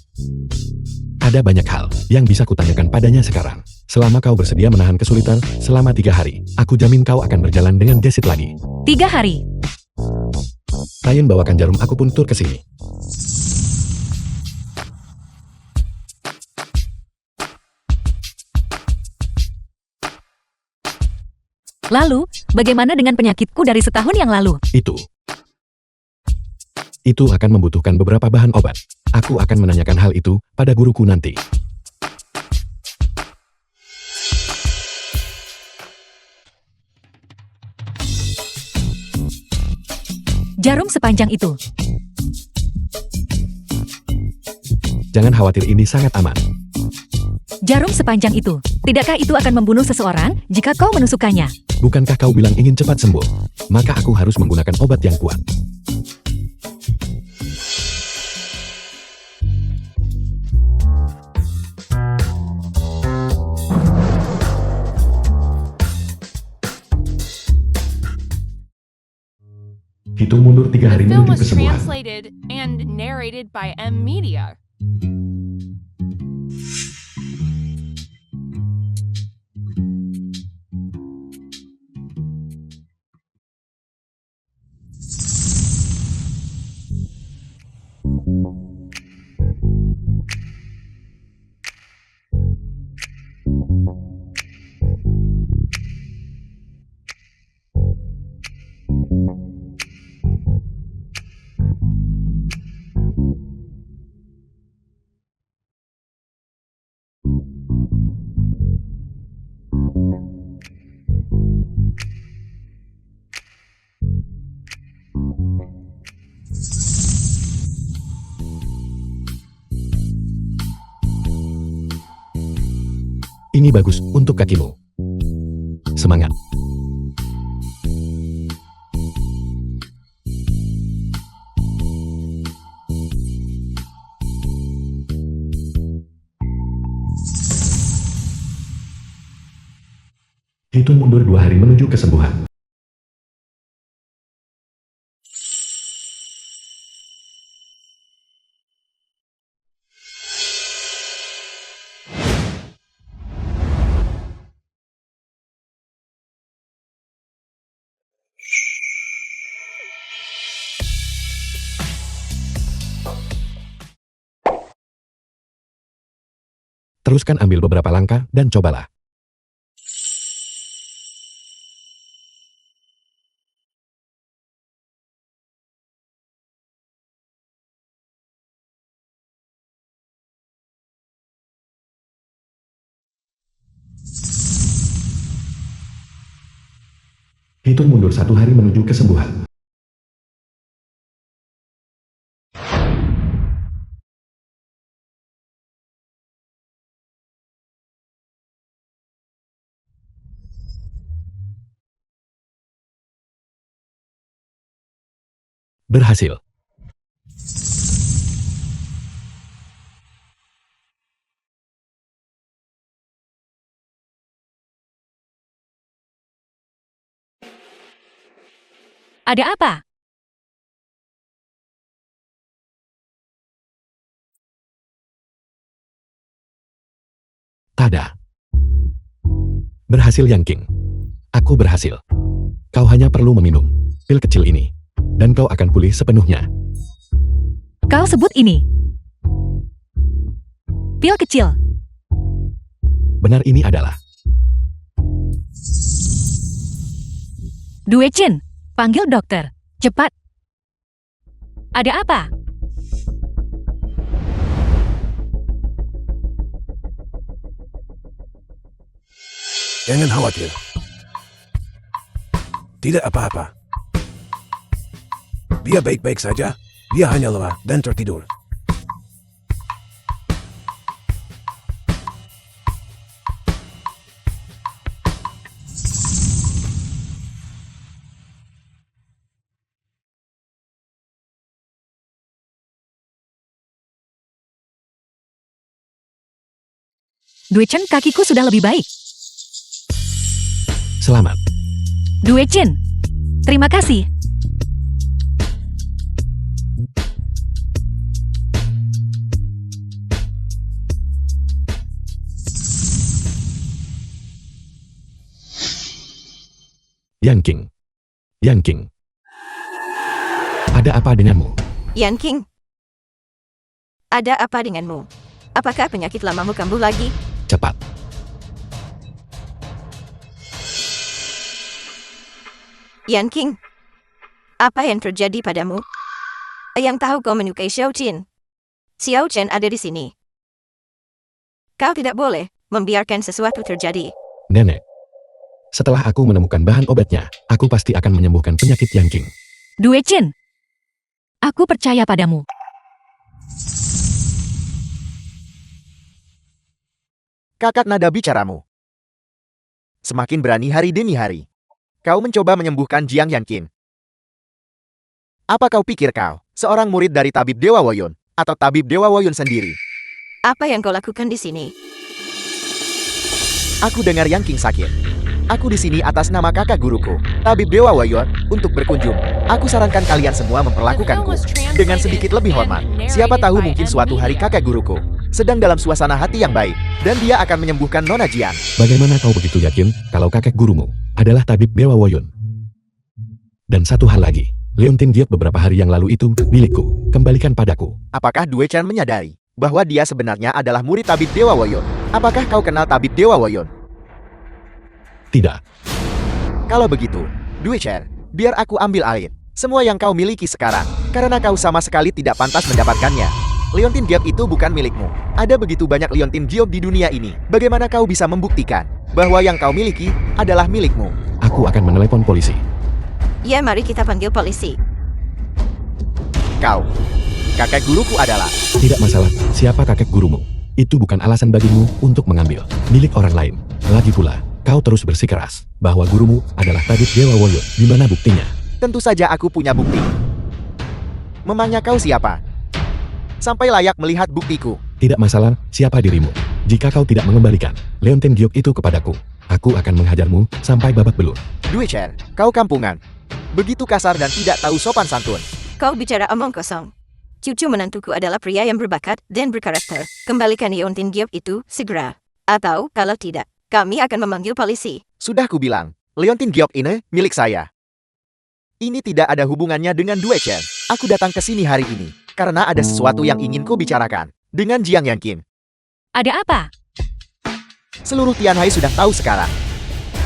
Ada banyak hal yang bisa kutanyakan padanya sekarang. Selama kau bersedia menahan kesulitan selama 3 hari, aku jamin kau akan berjalan dengan Jessit lagi. 3 hari. Ryan, bawakan jarum aku pun tur ke sini. Lalu, bagaimana dengan penyakitku dari setahun yang lalu? Itu akan membutuhkan beberapa bahan obat. Aku akan menanyakan hal itu pada guruku nanti. Jarum sepanjang itu. Jangan khawatir, ini sangat aman. Jarum sepanjang itu. Tidakkah itu akan membunuh seseorang jika kau menusukkannya? Bukankah kau bilang ingin cepat sembuh? Maka aku harus menggunakan obat yang kuat. Hitung mundur 3 The hari film menuju was kesembuhan. translated and narrated by M Media. Ini bagus untuk kakimu. Semangat. Hitung mundur 2 hari menuju kesembuhan. Teruskan ambil beberapa langkah dan cobalah. Hitung mundur 1 hari menuju kesembuhan. Berhasil. Ada apa? Tada. Berhasil, Yang King. Aku berhasil. Kau hanya perlu meminum pil kecil ini, dan kau akan pulih sepenuhnya. Kau sebut ini pil kecil. Benar, ini adalah. Due Chin, panggil dokter. Cepat. Ada apa? Jangan khawatir. Tidak apa-apa. Dia baik-baik saja. Dia hanya lelah dan tertidur. Due Chin, kakiku sudah lebih baik. Selamat. Due Chin, terima kasih. Yang King. Yang King. Ada apa denganmu? Yan King, ada apa denganmu? Apakah penyakit lamamu kambuh lagi? Cepat. Yan King, apa yang terjadi padamu? Yang tahu kau menyukai Xiao Chen. Xiao Chen ada di sini. Kau tidak boleh membiarkan sesuatu terjadi. Nenek. Setelah aku menemukan bahan obatnya, aku pasti akan menyembuhkan penyakit Yang King. Due Chin, Aku percaya padamu. Kakak nada bicaramu. Semakin berani hari demi hari. Kau mencoba menyembuhkan Jiang Yanqin. Apa kau pikir kau, seorang murid dari tabib Dewa Woyun, atau tabib Dewa Woyun sendiri? Apa yang kau lakukan di sini? Aku dengar Yanqing sakit. Aku di sini atas nama kakak guruku, tabib Dewa Woyun, untuk berkunjung. Aku sarankan kalian semua memperlakukanku dengan sedikit lebih hormat. Siapa tahu mungkin suatu hari kakak guruku sedang dalam suasana hati yang baik, dan dia akan menyembuhkan Nona Jiang. Bagaimana kau begitu yakin kalau kakek gurumu adalah tabib Dewa Woyun? Dan satu hal lagi, Leontin Giok beberapa hari yang lalu itu milikku. Kembalikan padaku. Apakah Due Chen menyadari bahwa dia sebenarnya adalah murid tabib Dewa Woyun? Apakah kau kenal tabib Dewa Woyun? Tidak. Kalau begitu, Due Chen, biar aku ambil alih semua yang kau miliki sekarang, karena kau sama sekali tidak pantas mendapatkannya. Leontin Giok itu bukan milikmu. Ada begitu banyak Leontin Giok di dunia ini. Bagaimana kau bisa membuktikan bahwa yang kau miliki adalah milikmu? Aku akan menelepon polisi. Ya, mari kita panggil polisi. Kau, kakek guruku adalah... Tidak masalah siapa kakek gurumu. Itu bukan alasan bagimu untuk mengambil milik orang lain. Lagi pula, kau terus bersikeras bahwa gurumu adalah tabib Dewa Woyun. Di mana buktinya? Tentu saja aku punya bukti. Memangnya kau siapa? Sampai layak melihat buktiku. Tidak masalah siapa dirimu. Jika kau tidak mengembalikan Leontin Giok itu kepadaku, aku akan menghajarmu sampai babak belur. Due Chen, kau kampungan. Begitu kasar dan tidak tahu sopan santun. Kau bicara omong kosong. Cucu menantuku adalah pria yang berbakat dan berkarakter. Kembalikan Leontin Giok itu segera. Atau, kalau tidak, kami akan memanggil polisi. Sudah kubilang, Leontin Giok ini milik saya. Ini tidak ada hubungannya dengan Due Chen. Aku datang ke sini hari ini karena ada sesuatu yang ingin ku bicarakan dengan Jiang Yanqin. Ada apa? Seluruh Tianhai sudah tahu sekarang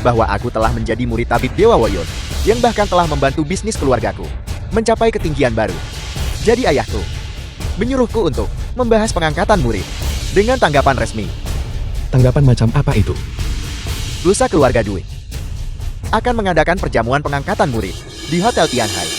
bahwa aku telah menjadi murid tabib Dewa Woyun yang bahkan telah membantu bisnis keluargaku mencapai ketinggian baru. Jadi ayahku menyuruhku untuk membahas pengangkatan murid dengan tanggapan resmi. Tanggapan macam apa itu? Lusa keluarga Due akan mengadakan perjamuan pengangkatan murid di Hotel Tianhai.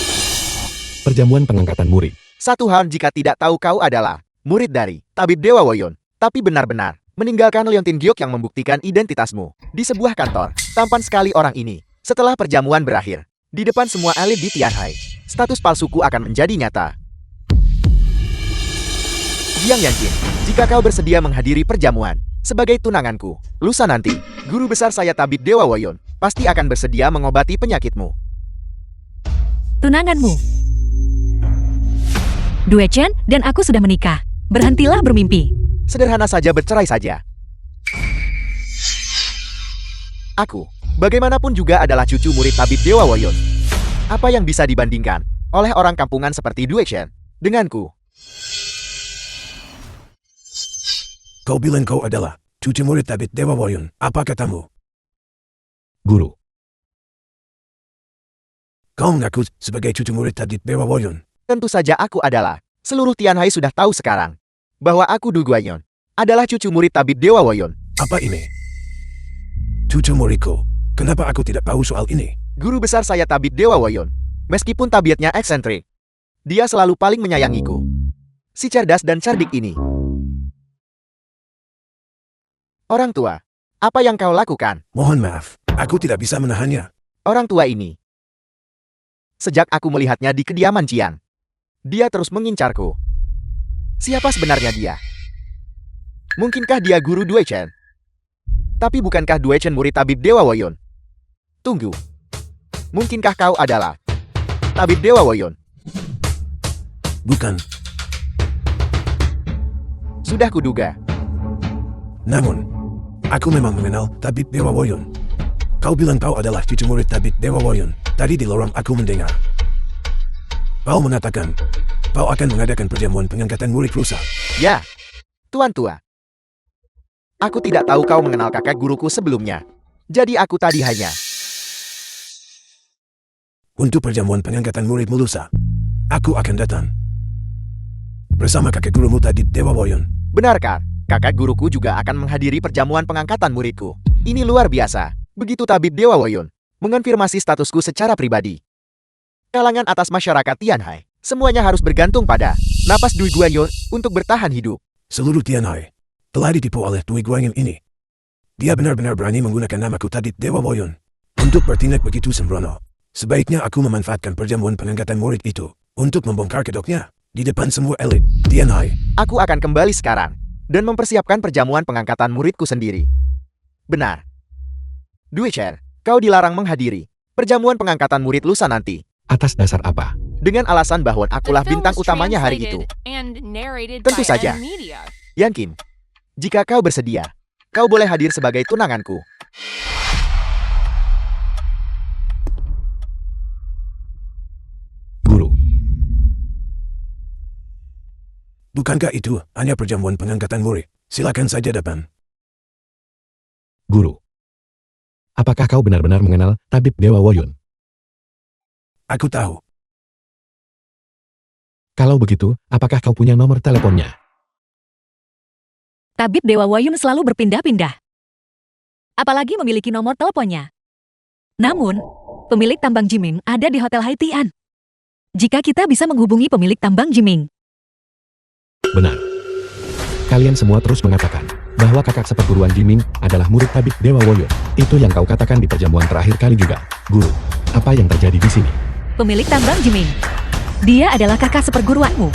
Perjamuan pengangkatan murid. Satu hal jika tidak tahu kau adalah murid dari tabib Dewa Woyun, tapi benar-benar meninggalkan Leontin Giok yang membuktikan identitasmu di sebuah kantor. Tampan sekali orang ini. Setelah perjamuan berakhir, di depan semua elit di Tianhai, status palsuku akan menjadi nyata. Jiang Yanqin, jika kau bersedia menghadiri perjamuan sebagai tunanganku, lusa nanti, guru besar saya tabib Dewa Woyun pasti akan bersedia mengobati penyakitmu. Tunanganmu. Due Chen dan aku sudah menikah. Berhentilah bermimpi. Sederhana saja bercerai saja. Aku, bagaimanapun juga adalah cucu murid tabib Dewa Woyun. Apa yang bisa dibandingkan oleh orang kampungan seperti Due Chen denganku? Kau bilang kau adalah cucu murid tabib Dewa Woyun. Apa katamu? Guru. Kau mengaku sebagai cucu murid tabib Dewa Woyun. Tentu saja aku adalah. Seluruh Tianhai sudah tahu sekarang bahwa aku Du Guanyon adalah cucu murid tabib Dewa Woyun. Apa ini? Cucu muridku. Kenapa aku tidak tahu soal ini? Guru besar saya tabib Dewa Woyun. Meskipun tabiatnya eksentrik, dia selalu paling menyayangiku. Si cerdas dan cerdik ini. Orang tua, apa yang kau lakukan? Mohon maaf, aku tidak bisa menahannya. Orang tua ini. Sejak aku melihatnya di kediaman Jiang, dia terus mengincarku. Siapa sebenarnya dia? Mungkinkah dia guru Due Chen? Tapi bukankah Due Chen murid tabib Dewa Woyun? Tunggu. Mungkinkah kau adalah tabib Dewa Woyun? Bukan. Sudah kuduga. Namun, aku memang mengenal tabib Dewa Woyun. Kau bilang kau adalah cucu murid tabib Dewa Woyun. Tadi di lorong aku mendengar. Kau mengatakan, kau akan mengadakan perjamuan pengangkatan murid rusa. Ya, Tuan Tua. Aku tidak tahu kau mengenal kakak guruku sebelumnya. Jadi aku tadi hanya... Untuk perjamuan pengangkatan murid lusa, aku akan datang. Bersama kakek gurumu tabib Dewa Woyun. Benarkah? Kakak guruku juga akan menghadiri perjamuan pengangkatan muridku. Ini luar biasa. Begitu tabib Dewa Woyun mengonfirmasi statusku secara pribadi. Kalangan atas masyarakat Tianhai Semuanya harus bergantung pada napas Dui Guanyin untuk bertahan hidup. Seluruh Tianhai telah ditipu oleh Dui Guanyin ini. Dia benar-benar berani menggunakan namaku Tabib Dewa Woyun untuk bertindak begitu sembrono. Sebaiknya aku memanfaatkan perjamuan pengangkatan murid itu untuk membongkar kedoknya di depan semua elit Tianhai. Aku akan kembali sekarang dan mempersiapkan perjamuan pengangkatan muridku sendiri. Benar. Dui Chen, kau dilarang menghadiri perjamuan pengangkatan murid lusa nanti. Atas dasar apa? Dengan alasan bahwa The akulah film bintang was utamanya hari itu. translated and narrated Tentu by saja. M Media. Yankin, jika kau bersedia, kau boleh hadir sebagai tunanganku. Guru, Bukankah itu hanya perjamuan pengangkatan murid? Silakan saja depan. guru. Apakah kau benar-benar mengenal Tabib Dewa Woyun? Aku tahu. Kalau begitu, apakah kau punya nomor teleponnya? Tabib Dewa Woyun selalu berpindah-pindah. Apalagi memiliki nomor teleponnya. Namun, pemilik tambang Jiming ada di Hotel Haitian. Jika kita bisa menghubungi pemilik tambang Jiming, Benar. Kalian semua terus mengatakan bahwa kakak seperguruan Jiming adalah murid Tabib Dewa Woyun. Itu yang kau katakan di perjamuan terakhir kali juga. Guru, apa yang terjadi di sini? pemilik tambang Jiming, dia adalah kakak seperguruanmu.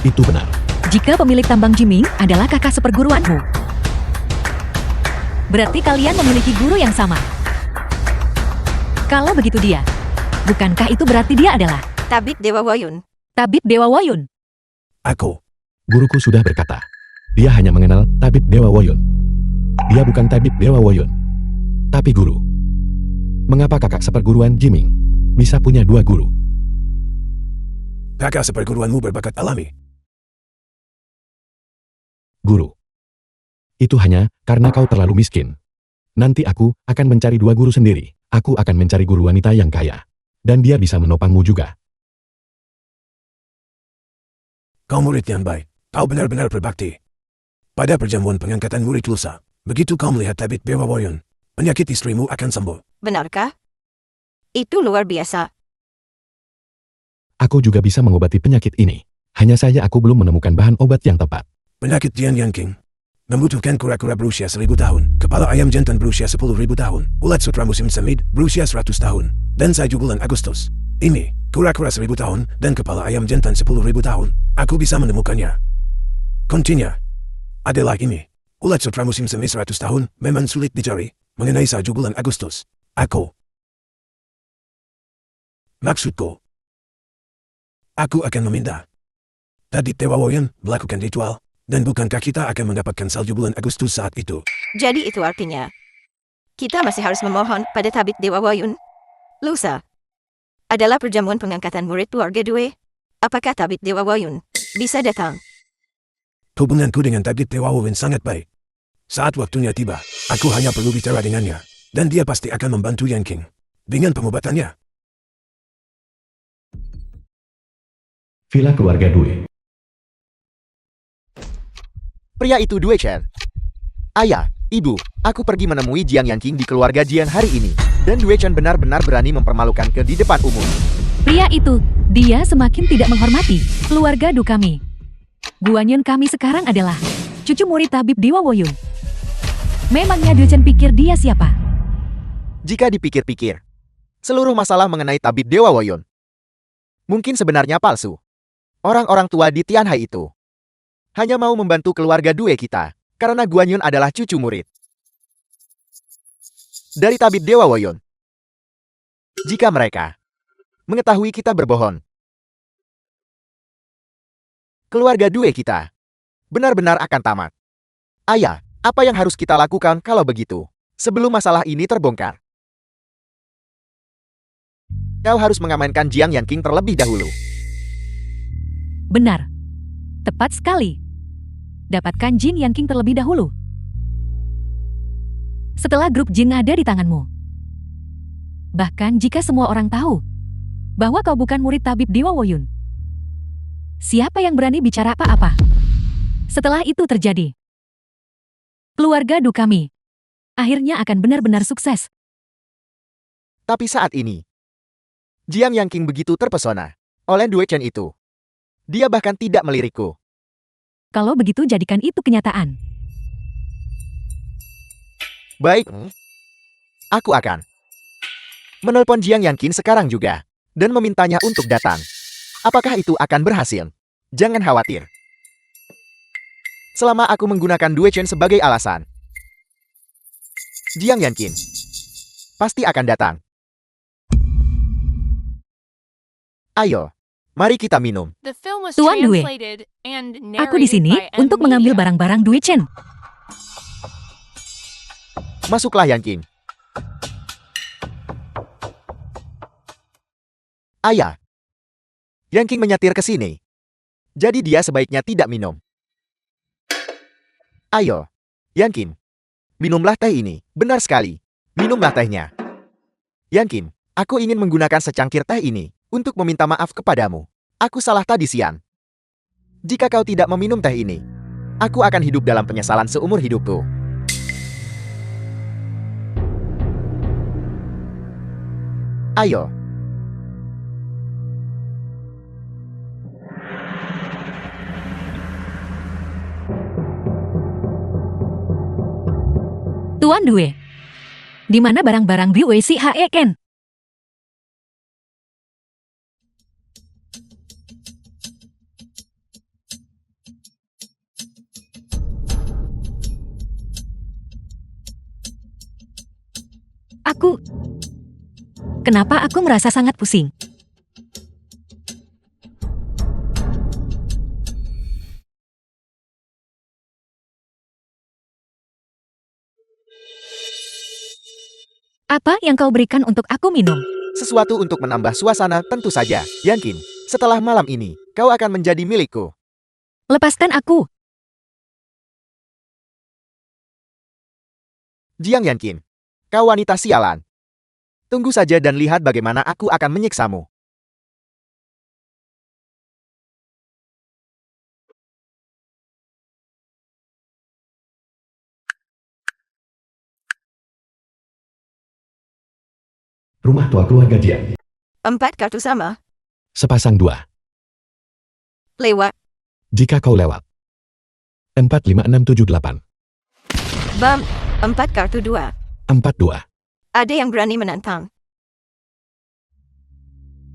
Itu benar. Jika pemilik tambang Jiming adalah kakak seperguruanmu, berarti kalian memiliki guru yang sama. Kalau begitu dia, bukankah itu berarti dia adalah Tabib Dewa Woyun. Tabib Dewa Woyun? Aku. Guruku sudah berkata, dia hanya mengenal Tabib Dewa Woyun. Dia bukan Tabib Dewa Woyun. Tapi guru, mengapa kakak seperguruan Jiming bisa punya dua guru? Kakak seperguruanmu berbakat alami. Guru, itu hanya karena kau terlalu miskin. Nanti aku akan mencari dua guru sendiri. Aku akan mencari guru wanita yang kaya. Dan dia bisa menopangmu juga. Kau murid yang baik. Kau benar-benar berbakti. Pada perjamuan pengangkatan murid lusa, begitu kau melihat Tabib Dewa Woyun, penyakit istrimu akan sembuh. Benarkah? Itu luar biasa. Aku juga bisa mengobati penyakit ini. Hanya saja aku belum menemukan bahan obat yang tepat. Penyakit Jian Yang King membutuhkan kura-kura berusia 1000 tahun, kepala ayam jantan berusia 10.000 tahun, ulat sutra musim semi berusia 100 tahun, dan salju bulan Agustus. Ini, kura-kura 1000 tahun, dan kepala ayam jantan 10.000 tahun. Aku bisa menemukannya. Kuncinya adalah ini. Ulat sutra musim semi 100 tahun memang sulit dicari. Mengenai salju bulan Agustus, maksudku, aku akan meminta Tabib Dewa Woyun melakukan ritual, dan bukankah kita akan mendapatkan salju bulan Agustus saat itu? Jadi itu artinya, kita masih harus memohon pada Tabib Dewa Woyun. Lusa adalah perjamuan pengangkatan murid keluarga Due. Apakah Tabib Dewa Woyun bisa datang? Hubunganku dengan Tabib Dewa Woyun sangat baik. Saat waktunya tiba, aku hanya perlu bicara dengannya, dan dia pasti akan membantu Yan King dengan pengobatannya. Villa keluarga Due. Pria itu Dui Chen. Ayah, ibu, aku pergi menemui Jiang Yanqing di keluarga Jiang hari ini. Dan Dui Chen benar-benar berani mempermalukan ke di depan umum. Pria itu, dia semakin tidak menghormati keluarga Du kami. Guanyin kami sekarang adalah cucu murid Tabib Dewa Woyun. Memangnya Du Chen pikir dia siapa? Jika dipikir-pikir, seluruh masalah mengenai Tabib Dewa Woyun mungkin sebenarnya palsu. Orang-orang tua di Tianhai itu hanya mau membantu keluarga Due kita, karena Guanyin adalah cucu murid dari Tabib Dewa Woyun. Jika mereka mengetahui kita berbohong, keluarga Due kita benar-benar akan tamat. Ayah, apa yang harus kita lakukan kalau begitu? Sebelum masalah ini terbongkar, kau harus mengamankan Jiang Yanqing terlebih dahulu. Benar. Tepat sekali. Dapatkan Jin Yanqing terlebih dahulu. Setelah grup Jin ada di tanganmu. Bahkan jika semua orang tahu bahwa kau bukan murid Tabib Dewa Woyun, siapa yang berani bicara apa-apa? Setelah itu terjadi, keluarga Du kami akhirnya akan benar-benar sukses. Tapi saat ini, Jiang Yanqing begitu terpesona oleh Due Chen itu. Dia bahkan tidak melirikku. Kalau begitu jadikan itu kenyataan. Baik. Aku akan menelpon Jiang Yanqin sekarang juga dan memintanya untuk datang. Apakah itu akan berhasil? Jangan khawatir. Selama aku menggunakan Due Chen sebagai alasan, Jiang Yanqin pasti akan datang. Ayo, mari kita minum. The film was Tuan Due, translated and Aku di narrated sini by M untuk mengambil Media. barang-barang Due Chen. Masuklah Yanqin. Ayah. Yanqin menyetir ke sini. Jadi dia sebaiknya tidak minum. Ayo, Yanqin. Minumlah teh ini. Benar sekali. Minumlah tehnya. Yanqin, aku ingin menggunakan secangkir teh ini untuk meminta maaf kepadamu. Aku salah tadi siang. Jika kau tidak meminum teh ini, aku akan hidup dalam penyesalan seumur hidupku. Ayo. Tuan Due, di mana barang-barang Due si Hae Ken? Kenapa aku merasa sangat pusing? Apa yang kau berikan untuk aku minum? Sesuatu untuk menambah suasana tentu saja. Yanqin, setelah malam ini, kau akan menjadi milikku. Lepaskan aku. Jiang Yanqin, kau wanita sialan. Tunggu saja dan lihat bagaimana aku akan menyiksamu. Rumah tua keluarga Jiang. 4 kartu sama. Sepasang dua. Lewat. Jika kau lewat. 4, 5, 6, 7, 8. Bam. 4 kartu 2. 4, 2. Ada yang berani menantang.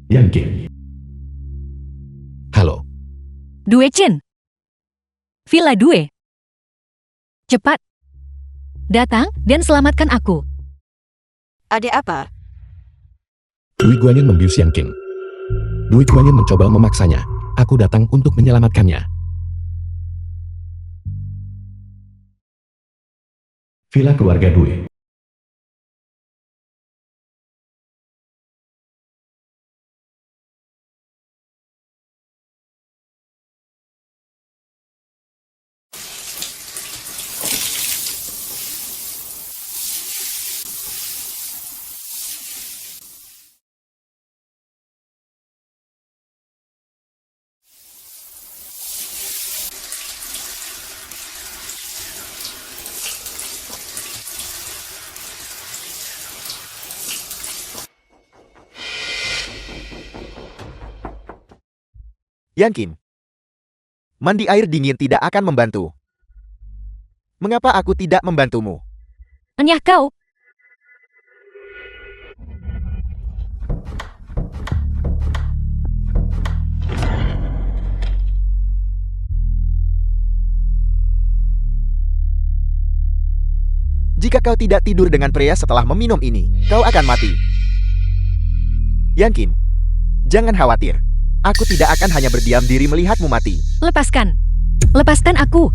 Yanqin. Halo. Due Chen. Villa Due. Cepat. Datang dan selamatkan aku. Ada apa? Dui Guanyin membius Yanqin. Dui Guanyin mencoba memaksanya. Aku datang untuk menyelamatkannya. Villa keluarga Due. Yanqin, mandi air dingin tidak akan membantu. Mengapa aku tidak membantumu? Enyah kau. Jika kau tidak tidur dengan pria setelah meminum ini, kau akan mati. Yanqin, jangan khawatir. Aku tidak akan hanya berdiam diri melihatmu mati. Lepaskan. Lepaskan aku.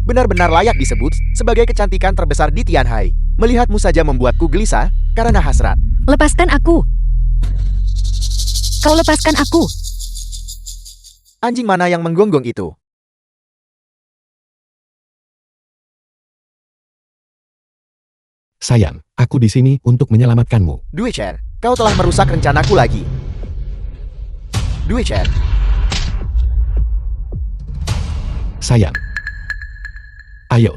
Benar-benar layak disebut sebagai kecantikan terbesar di Tianhai. Melihatmu saja membuatku gelisah karena hasrat. Lepaskan aku. Kau lepaskan aku. Anjing mana yang menggonggong itu? Sayang, aku di sini untuk menyelamatkanmu. Due Chen, kau telah merusak rencanaku lagi. Due Chen, Sayang. Ayo.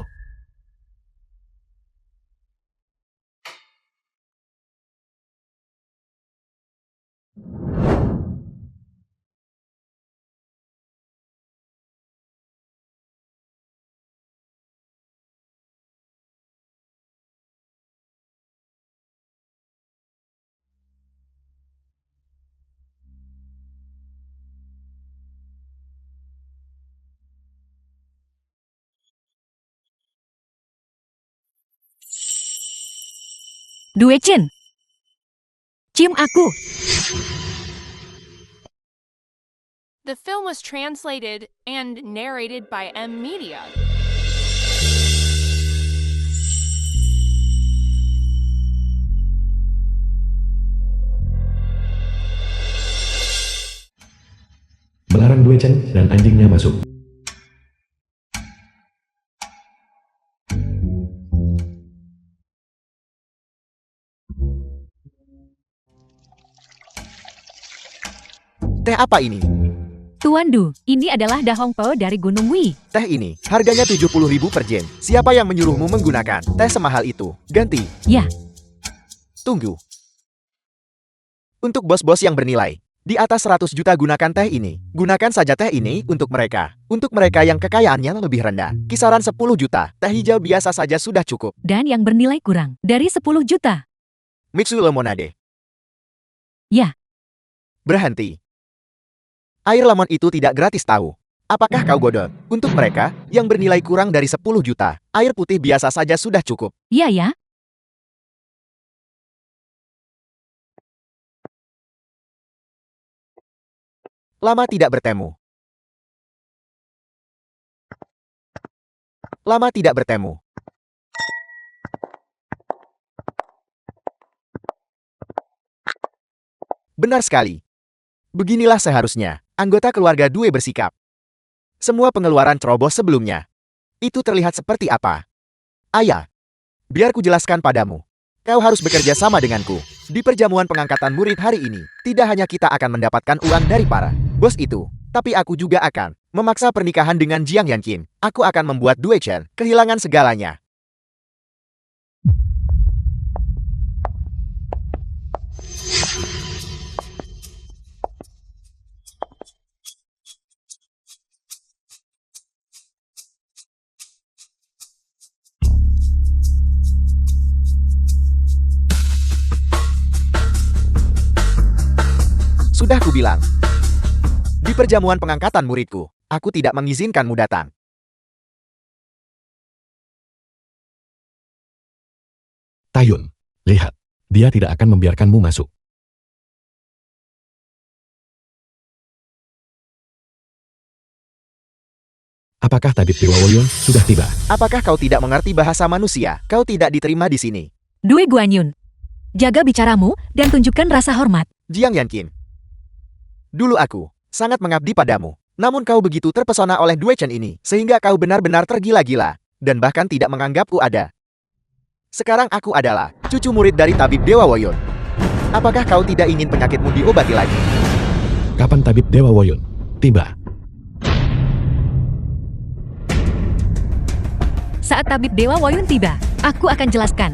Due Chen. Cium aku. The film was translated and narrated by M Media. Melarang Due Chen dan anjingnya masuk. Teh apa ini? Tuan Du, ini adalah dahong po dari Gunung Wi. Teh ini, harganya 70.000 per jen. Siapa yang menyuruhmu menggunakan teh semahal itu? Ganti. Ya, Tunggu. Untuk bos-bos yang bernilai, di atas 100 juta gunakan teh ini. Gunakan saja teh ini untuk mereka. Untuk mereka yang kekayaannya lebih rendah, kisaran 10 juta, teh hijau biasa saja sudah cukup. dan yang bernilai kurang dari 10 juta. Mixu lemonade. Ya. Berhenti. Air lemon itu tidak gratis tahu. Apakah kau bodoh? Untuk mereka yang bernilai kurang dari 10 juta, air putih biasa saja sudah cukup. Ya ya. Lama tidak bertemu. Lama tidak bertemu. Benar sekali. Beginilah seharusnya anggota keluarga Due bersikap. Semua pengeluaran ceroboh sebelumnya. Itu terlihat seperti apa? Ayah, biar ku jelaskan padamu. Kau harus bekerja sama denganku. Di perjamuan pengangkatan murid hari ini, tidak hanya kita akan mendapatkan uang dari para bos itu, tapi aku juga akan memaksa pernikahan dengan Jiang Yanqin. Aku akan membuat Due Chen kehilangan segalanya. Sudah kubilang. Di perjamuan pengangkatan muridku, aku tidak mengizinkanmu datang. Taeyun, lihat. Dia tidak akan membiarkanmu masuk. Apakah tabib Dewa Woyun sudah tiba? Apakah kau tidak mengerti bahasa manusia? Kau tidak diterima di sini. Due Guanyun. Jaga bicaramu dan tunjukkan rasa hormat. Jiang Yanqin. Dulu aku sangat mengabdi padamu. Namun kau begitu terpesona oleh Due Chen ini, sehingga kau benar-benar tergila-gila, dan bahkan tidak menganggapku ada. Sekarang aku adalah cucu murid dari tabib Dewa Woyun. Apakah kau tidak ingin penyakitmu diobati lagi? Kapan tabib Dewa Woyun tiba? Saat tabib Dewa Woyun tiba, aku akan jelaskan.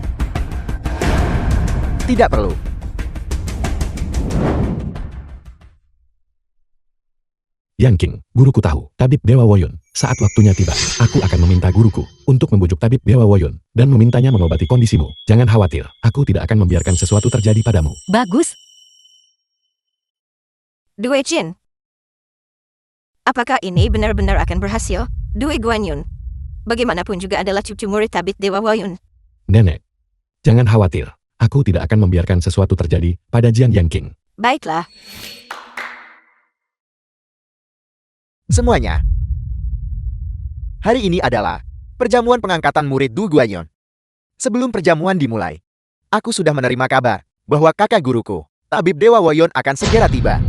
Tidak perlu. Yang King, guruku tahu, tabib Dewa Woyun. Saat waktunya tiba, aku akan meminta guruku untuk membujuk tabib Dewa Woyun dan memintanya mengobati kondisimu. Jangan khawatir, aku tidak akan membiarkan sesuatu terjadi padamu. Bagus. Due Chen. Apakah ini benar-benar akan berhasil? Due Guanyun. Bagaimanapun juga adalah cucu murid tabib Dewa Woyun. Nenek, jangan khawatir. Aku tidak akan membiarkan sesuatu terjadi pada Jiang Yanqing. Baiklah. Semuanya. Hari ini adalah perjamuan pengangkatan murid Du Guanyon. Sebelum perjamuan dimulai, aku sudah menerima kabar bahwa kakak guruku, tabib Dewa Woyun akan segera tiba.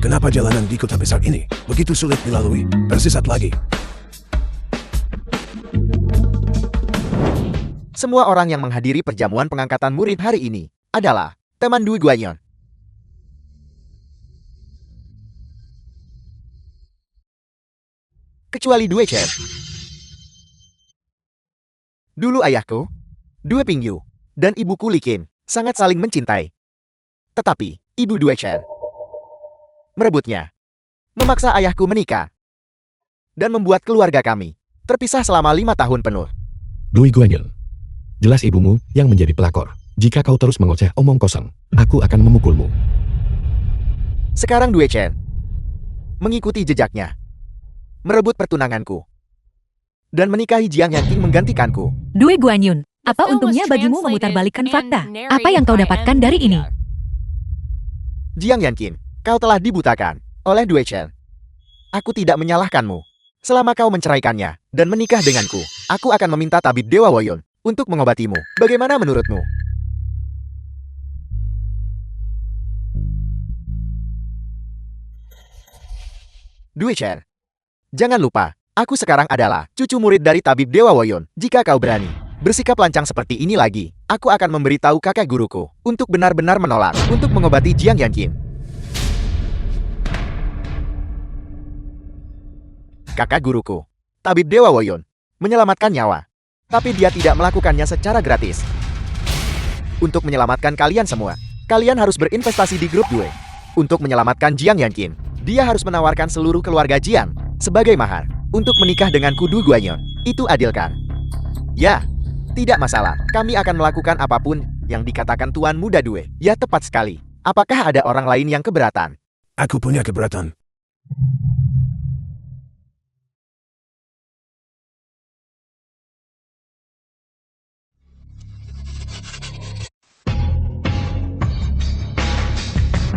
Kenapa jalanan di kota besar ini begitu sulit dilalui? Tersesat lagi. Semua orang yang menghadiri perjamuan pengangkatan murid hari ini adalah teman Du Guanyon. Kecuali Due Chen. Dulu ayahku, Due Pingyu, dan ibuku Li Qin sangat saling mencintai. Tetapi, ibu Due Chen merebutnya, memaksa ayahku menikah, dan membuat keluarga kami terpisah selama 5 tahun penuh. Dui Guanyon, jelas ibumu yang menjadi pelakor. Jika kau terus mengoceh omong kosong, aku akan memukulmu. Sekarang Due Chen mengikuti jejaknya, merebut pertunanganku, dan menikahi Jiang Yanqing menggantikanku. Dui Guanyun, The apa film was untungnya bagimu translated memutarbalikkan and fakta? narrated Apa yang kau by dapatkan M. dari ini? Media. Jiang Yanqing, kau telah dibutakan oleh Dui Chen. Aku tidak menyalahkanmu. Selama kau menceraikannya dan menikah denganku, aku akan meminta tabib Dewa Woyun untuk mengobatimu. Bagaimana menurutmu? Dui Chen, jangan lupa, aku sekarang adalah cucu murid dari tabib Dewa Woyun. Jika kau berani bersikap lancang seperti ini lagi, aku akan memberitahu kakek guruku untuk benar-benar menolak untuk mengobati Jiang Yanqing. Kakak guruku, tabib Dewa Woyun, menyelamatkan nyawa. Tapi dia tidak melakukannya secara gratis. Untuk menyelamatkan kalian semua, kalian harus berinvestasi di grup Due. Untuk menyelamatkan Jiang Yanqing, dia harus menawarkan seluruh keluarga Jiang sebagai mahar untuk menikah dengan Kudu Guanyon. Itu adil kan? Ya, tidak masalah. Kami akan melakukan apapun yang dikatakan Tuan Muda Due. Ya, tepat sekali. Apakah ada orang lain yang keberatan? Aku punya keberatan.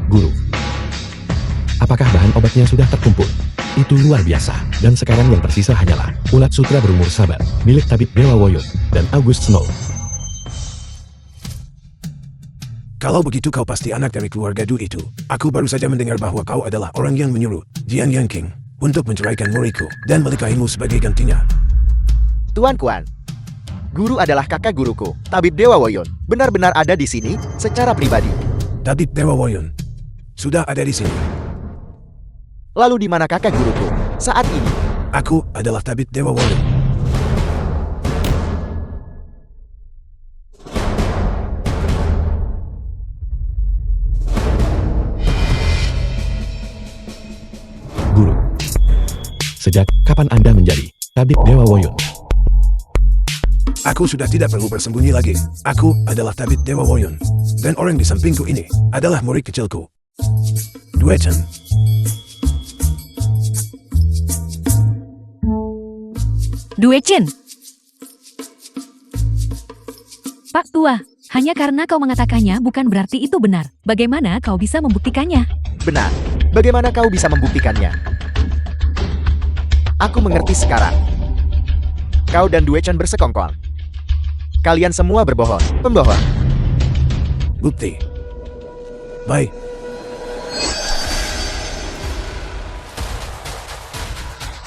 Guru, apakah bahan obatnya sudah terkumpul? Itu luar biasa. Dan sekarang yang tersisa hanyalah ulat sutra berumur sabar, milik tabib Dewa Woyun, dan August Snow. Kalau begitu kau pasti anak dari keluarga Du itu. Aku baru saja mendengar bahwa kau adalah orang yang menyuruh Jiang Yanqing untuk menceraikan muridku dan menikahimu sebagai gantinya. Tuan Kuan, guru adalah kakak guruku, tabib Dewa Woyun. Benar-benar ada di sini secara pribadi. Tabib Dewa Woyun sudah ada di sini. Lalu di mana kakak guruku saat ini? Aku adalah tabib Dewa Woyun. Guru, sejak kapan Anda menjadi tabib Dewa Woyun? Aku sudah tidak perlu bersembunyi lagi. Aku adalah tabib Dewa Woyun. Dan orang di sampingku ini adalah murid kecilku, Due Chen. Due Chen. Pak Tua, hanya karena kau mengatakannya bukan berarti itu benar. Bagaimana kau bisa membuktikannya? Benar. Bagaimana kau bisa membuktikannya? Aku mengerti sekarang. Kau dan Due Chen bersekongkol. Kalian semua berbohong, pembohong. Bukti. Baik.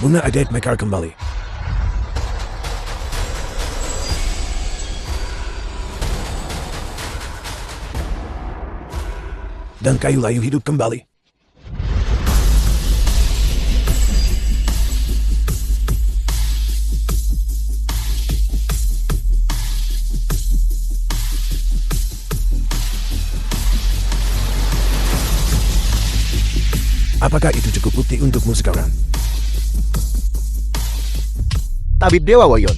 Bunga ajaib mekar kembali. Dan kayu layu hidup kembali. Apakah itu cukup bukti untukmu sekarang? Tabib Dewa Woyun.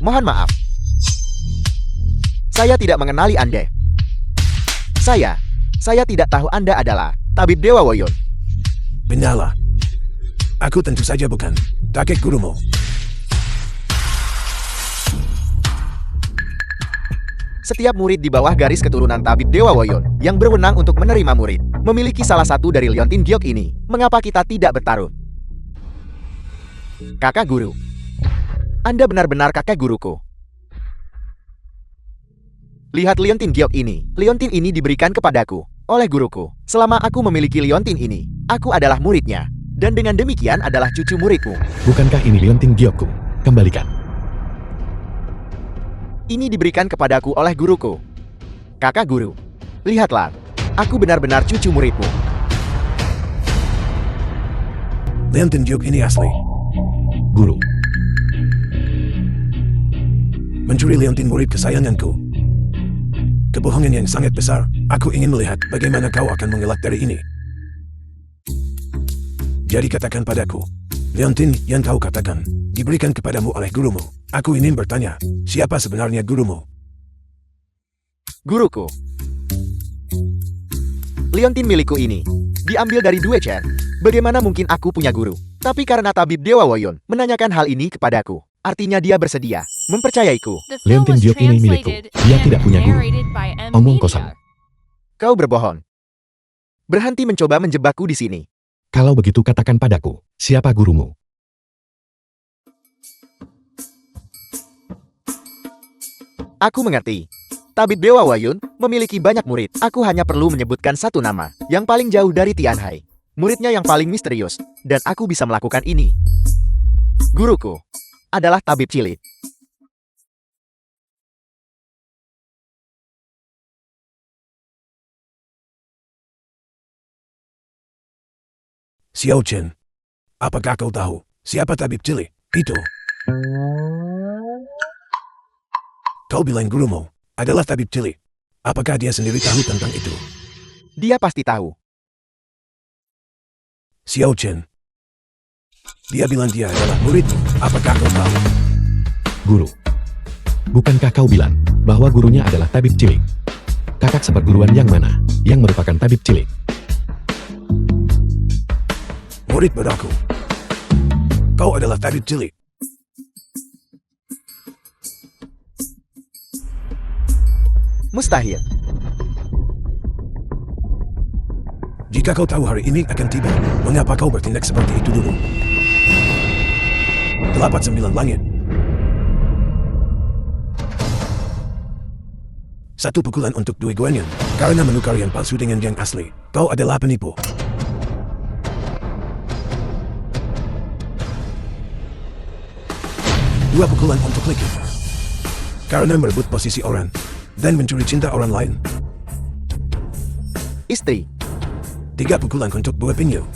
Mohon maaf. Saya tidak mengenali Anda. Saya tidak tahu Anda adalah Tabib Dewa Woyun. Benarlah. Aku tentu saja bukan kakek gurumu. Setiap murid di bawah garis keturunan Tabib Dewa Woyun yang berwenang untuk menerima murid memiliki salah satu dari Liontin Giok ini. Mengapa kita tidak bertarung? Kakak guru, Anda benar-benar kakak guruku. Lihat Liontin Giok ini. Liontin ini diberikan kepadaku oleh guruku. Selama aku memiliki Liontin ini, aku adalah muridnya. Dan dengan demikian adalah cucu muridmu. Bukankah ini Liontin Giokku? Kembalikan. Ini diberikan kepadaku oleh guruku. Kakak guru, lihatlah. Aku benar-benar cucu muridmu. Liontin Giok ini asli. Guru, Mencuri Liontin murid kesayanganku. Kebohongan yang sangat besar. Aku ingin melihat bagaimana kau akan mengelak dari ini. Jadi katakan padaku, Liontin yang kau katakan diberikan kepadamu oleh gurumu. Aku ingin bertanya, siapa sebenarnya gurumu? Guruku. Liontin milikku ini diambil dari Due Chen. Bagaimana mungkin aku punya guru? Tapi karena tabib Dewa Woyun menanyakan hal ini kepadaku, artinya dia bersedia mempercayaiku. The film Leontin was Diok ini milikku. translated Dia and tidak punya guru. narrated by M. Omong Media. kosong. Kau berbohong. Berhenti mencoba menjebakku di sini. Kalau begitu katakan padaku, siapa gurumu? Aku mengerti. Tabib Dewa Woyun memiliki banyak murid. Aku hanya perlu menyebutkan satu nama, yang paling jauh dari Tianhai. Muridnya yang paling misterius, dan aku bisa melakukan ini. Guruku adalah tabib cilik. Xiao Chen, apakah kau tahu siapa tabib cilik itu? Kau bilang gurumu adalah tabib cilik. Apakah dia sendiri tahu tentang itu? Dia pasti tahu. Xiao Chen. Dia bilang dia adalah muridmu. Apakah kau tahu? Guru. Bukankah kau bilang bahwa gurunya adalah tabib cilik? Kakak seperguruan yang mana yang merupakan tabib cilik? Murid bedaku. Kau adalah tabib cilik. Mustahil. Jika kau tahu hari ini akan tiba, mengapa kau bertindak seperti itu dulu? 89 langit. Satu pukulan untuk Dui Guanyin, karena menukar yang palsu dengan yang asli. Kau adalah penipu. Dua pukulan untuk Licky, karena merebut posisi orang dan mencuri cinta orang lain. Istri. 3 pukulan untuk Bue Pinyu,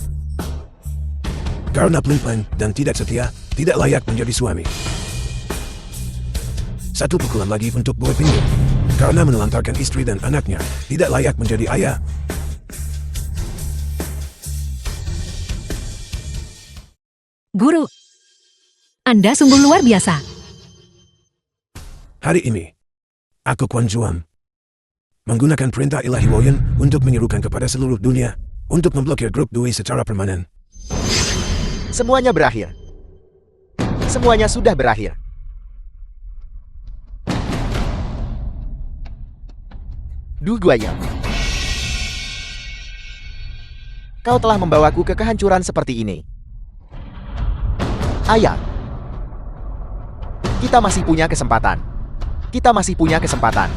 karena pelin-pelan dan tidak setia, tidak layak menjadi suami. 1 pukulan lagi untuk Bue Pinyu, karena menelantarkan istri dan anaknya, tidak layak menjadi ayah. Guru, Anda sungguh luar biasa. Hari ini, aku Quan Zuan menggunakan perintah ilahi Woyun untuk menyerukan kepada seluruh dunia untuk memblokir grup Dui secara permanen. Semuanya berakhir. Semuanya sudah berakhir. Du Guanyin. Kau telah membawaku ke kehancuran seperti ini. Ayah. Kita masih punya kesempatan. Kita masih punya kesempatan.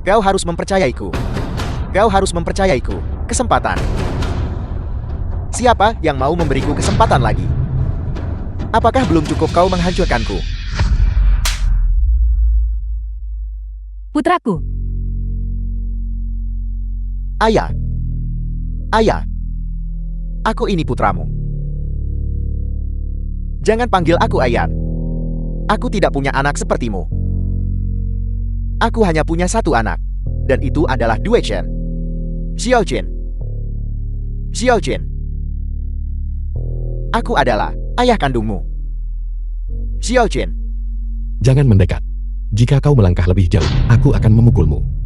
Kau harus mempercayaiku. Kau harus mempercayaiku. Kesempatan. Siapa yang mau memberiku kesempatan lagi? Apakah belum cukup kau menghancurkanku? Putraku, Ayah. Ayah. Aku ini putramu. Jangan panggil aku ayah. Aku tidak punya anak sepertimu. Aku hanya punya satu anak. Dan itu adalah Due Chen. Xiao Chen. Xiao Chen. Aku adalah ayah kandungmu. Xiao Chen. Jangan mendekat. Jika kau melangkah lebih jauh, aku akan memukulmu.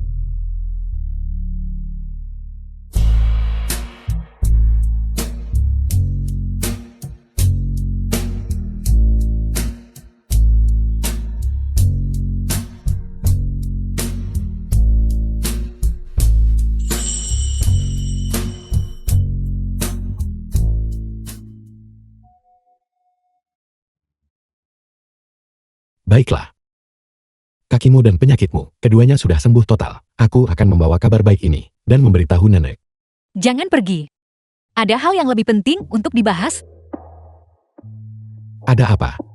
Baiklah. Kakimu dan penyakitmu, keduanya sudah sembuh total. Aku akan membawa kabar baik ini, dan memberitahu nenek. jangan pergi. Ada hal yang lebih penting untuk dibahas. Ada apa?